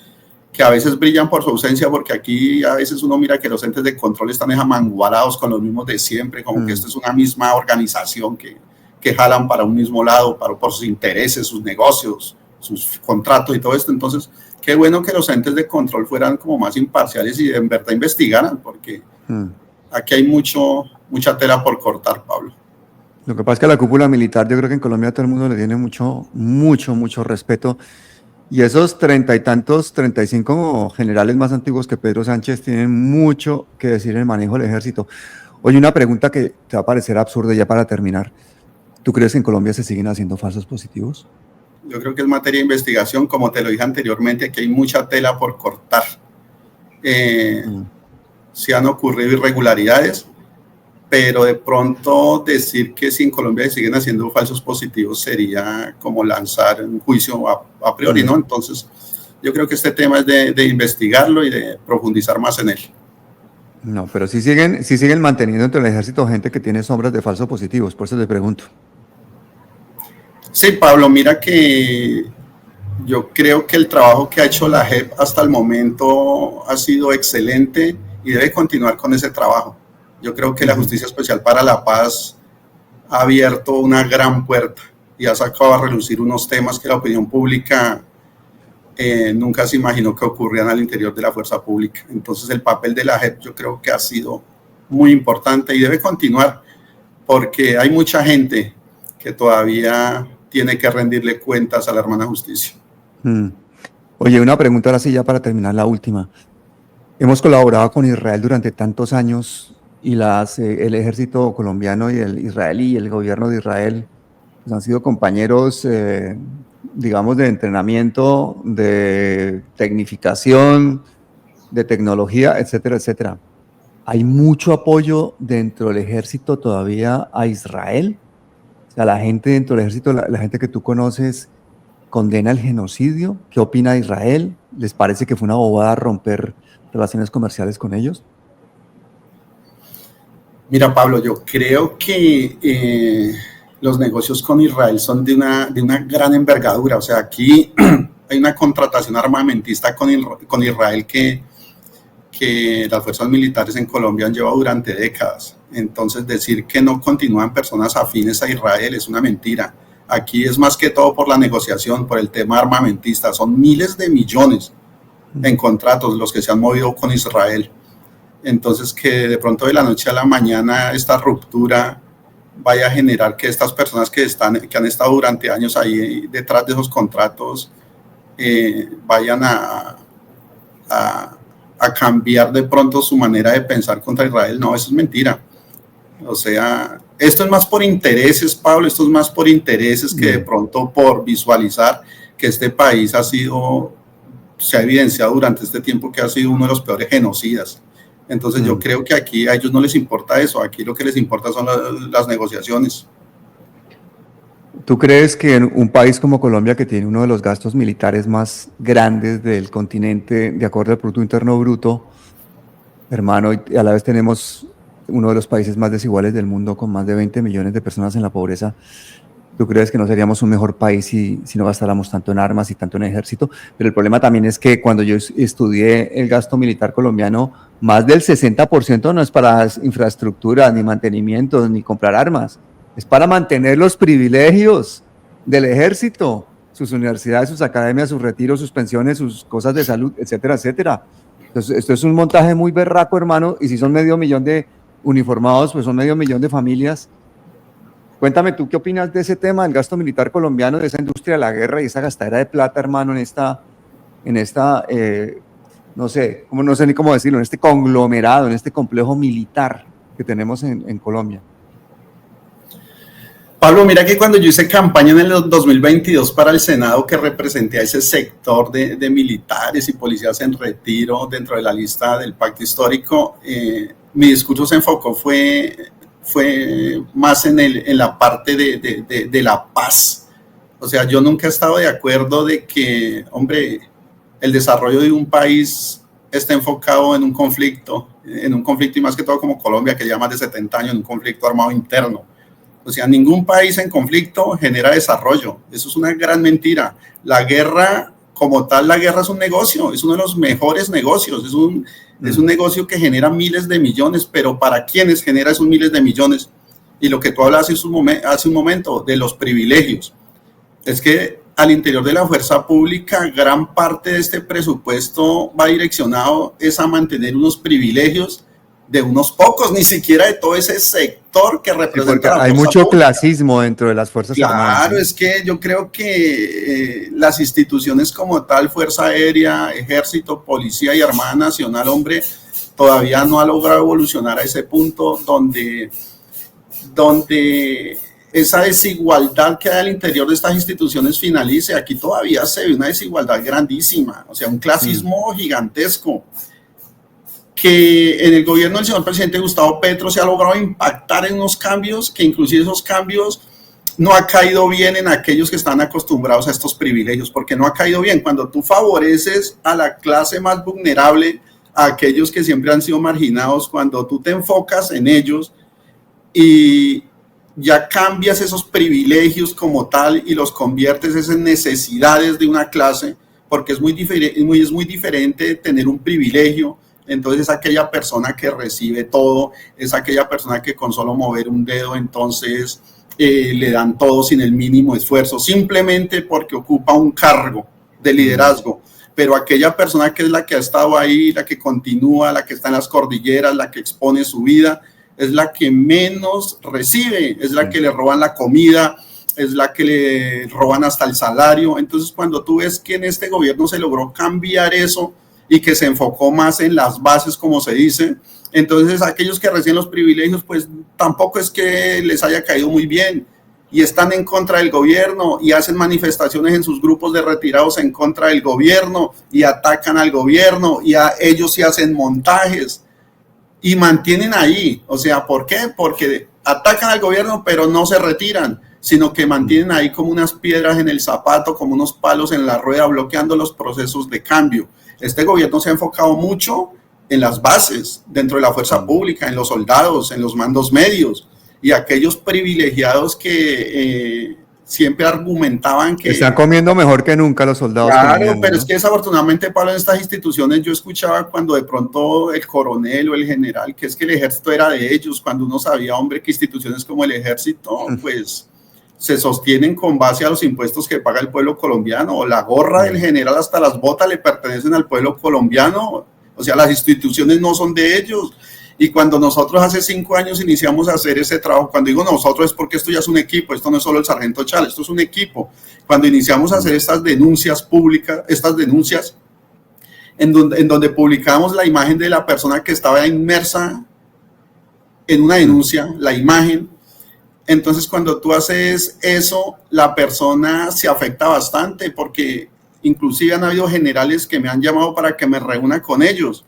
que a veces brillan por su ausencia, porque aquí a veces uno mira que los entes de control están amangualados con los mismos de siempre, como que esto es una misma organización que jalan para un mismo lado, por sus intereses, sus negocios, sus contratos y todo esto. Entonces, qué bueno que los entes de control fueran como más imparciales y en verdad investigaran, porque aquí hay mucha tela por cortar, Pablo. Lo que pasa es que a la cúpula militar, yo creo que en Colombia todo el mundo le tiene mucho respeto. Y esos 30 y tantos, 35 generales más antiguos que Pedro Sánchez tienen mucho que decir en el manejo del ejército. Oye, una pregunta que te va a parecer absurda ya para terminar. ¿Tú crees que en Colombia se siguen haciendo falsos positivos? Yo creo que es materia de investigación, como te lo dije anteriormente, que hay mucha tela por cortar. Sí han ocurrido irregularidades, pero de pronto decir que si en Colombia se siguen haciendo falsos positivos sería como lanzar un juicio a priori, ¿no? Entonces, yo creo que este tema es de investigarlo y de profundizar más en él. No, pero sí siguen manteniendo entre el ejército gente que tiene sombras de falsos positivos, por eso te pregunto. Sí, Pablo, mira que yo creo que el trabajo que ha hecho la JEP hasta el momento ha sido excelente y debe continuar con ese trabajo. Yo creo que la Justicia Especial para la Paz ha abierto una gran puerta y ha sacado a relucir unos temas que la opinión pública nunca se imaginó que ocurrían al interior de la fuerza pública. Entonces el papel de la JEP yo creo que ha sido muy importante y debe continuar, porque hay mucha gente que todavía tiene que rendirle cuentas a la hermana justicia. Oye, una pregunta ahora sí ya para terminar, la última. Hemos colaborado con Israel durante tantos años y el ejército colombiano y el israelí y el gobierno de Israel pues han sido compañeros, digamos, de entrenamiento, de tecnificación, de tecnología, etcétera, etcétera. ¿Hay mucho apoyo dentro del ejército todavía a Israel? O sea, la gente dentro del ejército, la gente que tú conoces, condena el genocidio. ¿Qué opina de Israel? ¿Les parece que fue una bobada romper relaciones comerciales con ellos? Mira, Pablo, yo creo que los negocios con Israel son de una gran envergadura. O sea, aquí hay una contratación armamentista con Israel que las fuerzas militares en Colombia han llevado durante décadas. Entonces decir que no continúan personas afines a Israel es una mentira. Aquí es más que todo por la negociación, por el tema armamentista. Son miles de millones en contratos los que se han movido con Israel. Entonces que de pronto de la noche a la mañana esta ruptura vaya a generar que estas personas que han estado durante años ahí detrás de esos contratos vayan a cambiar de pronto su manera de pensar contra Israel. No, eso es mentira. O sea, esto es más por intereses, Pablo, esto es más por intereses que de pronto por visualizar que este país se ha evidenciado durante este tiempo que ha sido uno de los peores genocidas. Entonces yo creo que aquí a ellos no les importa eso, aquí lo que les importa son las negociaciones. ¿Tú crees que en un país como Colombia, que tiene uno de los gastos militares más grandes del continente, de acuerdo al Producto Interno Bruto, hermano, y a la vez tenemos uno de los países más desiguales del mundo, con más de 20 millones de personas en la pobreza, ¿tú crees que no seríamos un mejor país si no gastáramos tanto en armas y tanto en ejército? Pero el problema también es que cuando yo estudié el gasto militar colombiano, más del 60% no es para infraestructura, ni mantenimiento, ni comprar armas. Es para mantener los privilegios del ejército, sus universidades, sus academias, sus retiros, sus pensiones, sus cosas de salud, etcétera, etcétera. Entonces, esto es un montaje muy berraco, hermano, y si son 500,000 de uniformados, pues son 500,000 de familias. Cuéntame tú, ¿qué opinas de ese tema, del gasto militar colombiano, de esa industria de la guerra y esa gastadera de plata, hermano, no sé ni cómo decirlo, en este conglomerado, en este complejo militar que tenemos en Colombia? Pablo, mira que cuando yo hice campaña en el 2022 para el Senado, que representé a ese sector de militares y policías en retiro dentro de la lista del pacto histórico, mi discurso se enfocó fue más en la parte de la paz. O sea, yo nunca he estado de acuerdo de que, hombre, el desarrollo de un país esté enfocado en un conflicto y más que todo como Colombia, que lleva más de 70 años en un conflicto armado interno. O sea, ningún país en conflicto genera desarrollo. Eso es una gran mentira. La guerra, como tal, la guerra es un negocio, es uno de los mejores negocios. Es un negocio que genera miles de millones, pero ¿para quiénes genera esos miles de millones? Y lo que tú hablas hace un momento, de los privilegios. Es que al interior de la fuerza pública, gran parte de este presupuesto va direccionado a mantener unos privilegios de unos pocos, ni siquiera de todo ese sector que representa la fuerza hay mucho pública. Clasismo dentro de las Fuerzas Armadas. Claro, es que yo creo que las instituciones como tal, Fuerza Aérea, Ejército, Policía y Armada Nacional, hombre, todavía no ha logrado evolucionar a ese punto donde esa desigualdad que hay al interior de estas instituciones finalice. Aquí todavía se ve una desigualdad grandísima, o sea, un clasismo gigantesco, que en el gobierno del señor presidente Gustavo Petro se ha logrado impactar en unos cambios, que inclusive esos cambios no ha caído bien en aquellos que están acostumbrados a estos privilegios, porque no ha caído bien. Cuando tú favoreces a la clase más vulnerable, a aquellos que siempre han sido marginados, cuando tú te enfocas en ellos y ya cambias esos privilegios como tal y los conviertes en necesidades de una clase, porque es muy diferente tener un privilegio. Entonces es aquella persona que recibe todo, es aquella persona que con solo mover un dedo entonces le dan todo sin el mínimo esfuerzo, simplemente porque ocupa un cargo de liderazgo. Pero aquella persona que es la que ha estado ahí, la que continúa, la que está en las cordilleras, la que expone su vida, es la que menos recibe, es la que le roban la comida, es la que le roban hasta el salario. Entonces cuando tú ves que en este gobierno se logró cambiar eso, y que se enfocó más en las bases, como se dice, entonces aquellos que reciben los privilegios, pues tampoco es que les haya caído muy bien, y están en contra del gobierno, y hacen manifestaciones en sus grupos de retirados en contra del gobierno, y atacan al gobierno, y a ellos sí hacen montajes, y mantienen ahí. O sea, ¿por qué? Porque atacan al gobierno, pero no se retiran, sino que mantienen ahí como unas piedras en el zapato, como unos palos en la rueda, bloqueando los procesos de cambio. Este gobierno se ha enfocado mucho en las bases, dentro de la fuerza pública, en los soldados, en los mandos medios, y aquellos privilegiados que siempre argumentaban que... Están comiendo mejor que nunca los soldados. Claro, pero ¿no? Es que desafortunadamente, Pablo, en estas instituciones yo escuchaba cuando de pronto el coronel o el general, que es que el ejército era de ellos, cuando uno sabía, hombre, que instituciones como el ejército, pues se sostienen con base a los impuestos que paga el pueblo colombiano, o la gorra del general hasta las botas le pertenecen al pueblo colombiano, o sea, las instituciones no son de ellos. Y cuando nosotros hace 5 años iniciamos a hacer ese trabajo, cuando digo nosotros es porque esto ya es un equipo, esto no es solo el sargento Chal, esto es un equipo. Cuando iniciamos a hacer estas denuncias públicas, estas denuncias, en donde publicamos la imagen de la persona que estaba inmersa en una denuncia, la imagen, entonces cuando tú haces eso, la persona se afecta bastante, porque inclusive han habido generales que me han llamado para que me reúna con ellos.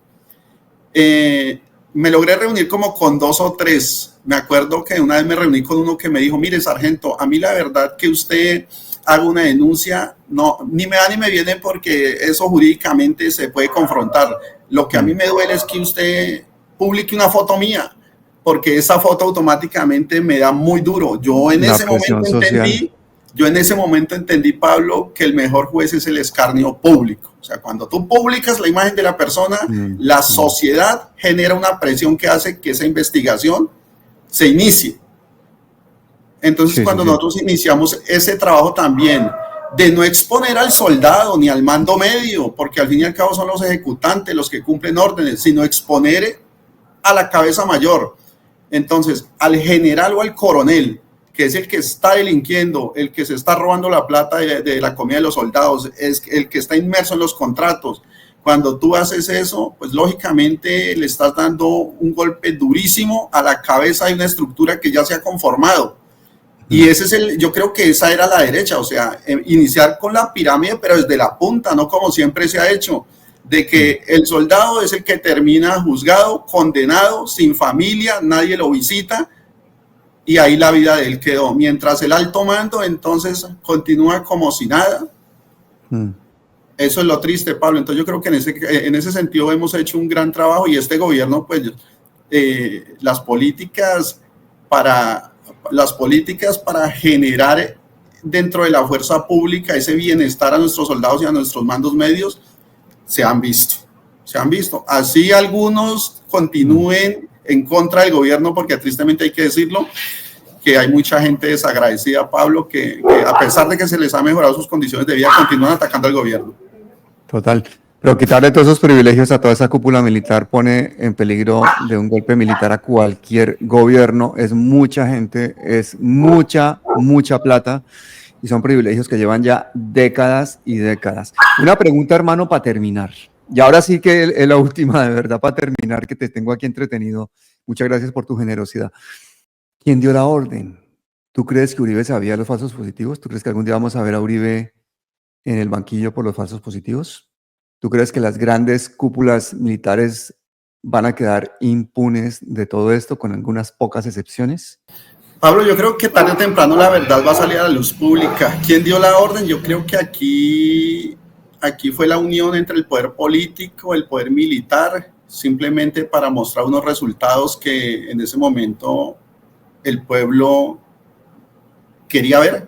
Me logré reunir como con 2 o 3. Me acuerdo que una vez me reuní con uno que me dijo, mire, sargento, a mí la verdad que usted haga una denuncia, no, ni me va ni me viene porque eso jurídicamente se puede confrontar. Lo que a mí me duele es que usted publique una foto mía, porque esa foto automáticamente me da muy duro. Yo en ese momento entendí, Pablo, que el mejor juez es el escarnio público. O sea, cuando tú publicas la imagen de la persona, la sociedad genera una presión que hace que esa investigación se inicie. Entonces, cuando nosotros iniciamos ese trabajo también de no exponer al soldado ni al mando medio, porque al fin y al cabo son los ejecutantes los que cumplen órdenes, sino exponer a la cabeza mayor. Entonces, al general o al coronel, que es el que está delinquiendo, el que se está robando la plata de la comida de los soldados, es el que está inmerso en los contratos. Cuando tú haces eso, pues lógicamente le estás dando un golpe durísimo a la cabeza de una estructura que ya se ha conformado. Y ese es yo creo que esa era la derecha, o sea, iniciar con la pirámide, pero desde la punta, no como siempre se ha hecho, de que el soldado es el que termina juzgado, condenado, sin familia, nadie lo visita, y ahí la vida de él quedó. Mientras el alto mando, entonces, continúa como si nada. Eso es lo triste, Pablo. Entonces yo creo que en ese sentido hemos hecho un gran trabajo, y este gobierno, pues, las políticas para generar dentro de la fuerza pública ese bienestar a nuestros soldados y a nuestros mandos medios, se han visto. Así algunos continúen en contra del gobierno, porque tristemente hay que decirlo, que hay mucha gente desagradecida, Pablo, que a pesar de que se les ha mejorado sus condiciones de vida, continúan atacando al gobierno. Total. Pero quitarle todos esos privilegios a toda esa cúpula militar pone en peligro de un golpe militar a cualquier gobierno. Es mucha gente, es mucha plata, y son privilegios que llevan ya décadas y décadas. Una pregunta, hermano, para terminar. Y ahora sí que es la última, de verdad, para terminar, que te tengo aquí entretenido. Muchas gracias por tu generosidad. ¿Quién dio la orden? ¿Tú crees que Uribe sabía los falsos positivos? ¿Tú crees que algún día vamos a ver a Uribe en el banquillo por los falsos positivos? ¿Tú crees que las grandes cúpulas militares van a quedar impunes de todo esto, con algunas pocas excepciones? Pablo, yo creo que tarde o temprano la verdad va a salir a la luz pública. ¿Quién dio la orden? Yo creo que aquí fue la unión entre el poder político, el poder militar, simplemente para mostrar unos resultados que en ese momento el pueblo quería ver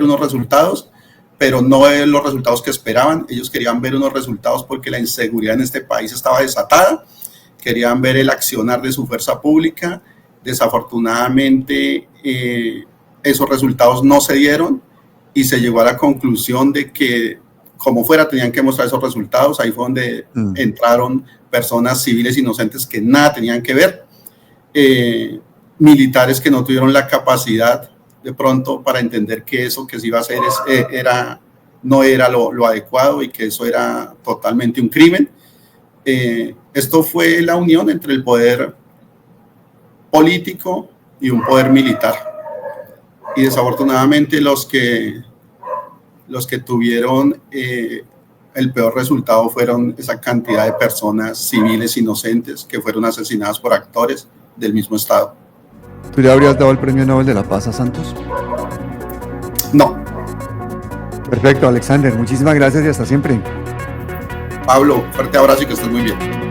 unos resultados, pero no los resultados que esperaban. Ellos querían ver unos resultados porque la inseguridad en este país estaba desatada, querían ver el accionar de su fuerza pública. Desafortunadamente esos resultados no se dieron, y se llegó a la conclusión de que como fuera tenían que mostrar esos resultados. Ahí fue donde entraron personas civiles inocentes que nada tenían que ver, militares que no tuvieron la capacidad de pronto para entender que eso que se iba a hacer no era lo adecuado, y que eso era totalmente un crimen. Esto fue la unión entre el poder político y un poder militar, y desafortunadamente los que tuvieron el peor resultado fueron esa cantidad de personas civiles inocentes que fueron asesinadas por actores del mismo Estado. ¿Tú le habrías dado el Premio Nobel de la Paz a Santos? No. Perfecto, Alexander, muchísimas gracias y hasta siempre. Pablo, fuerte abrazo y que estés muy bien.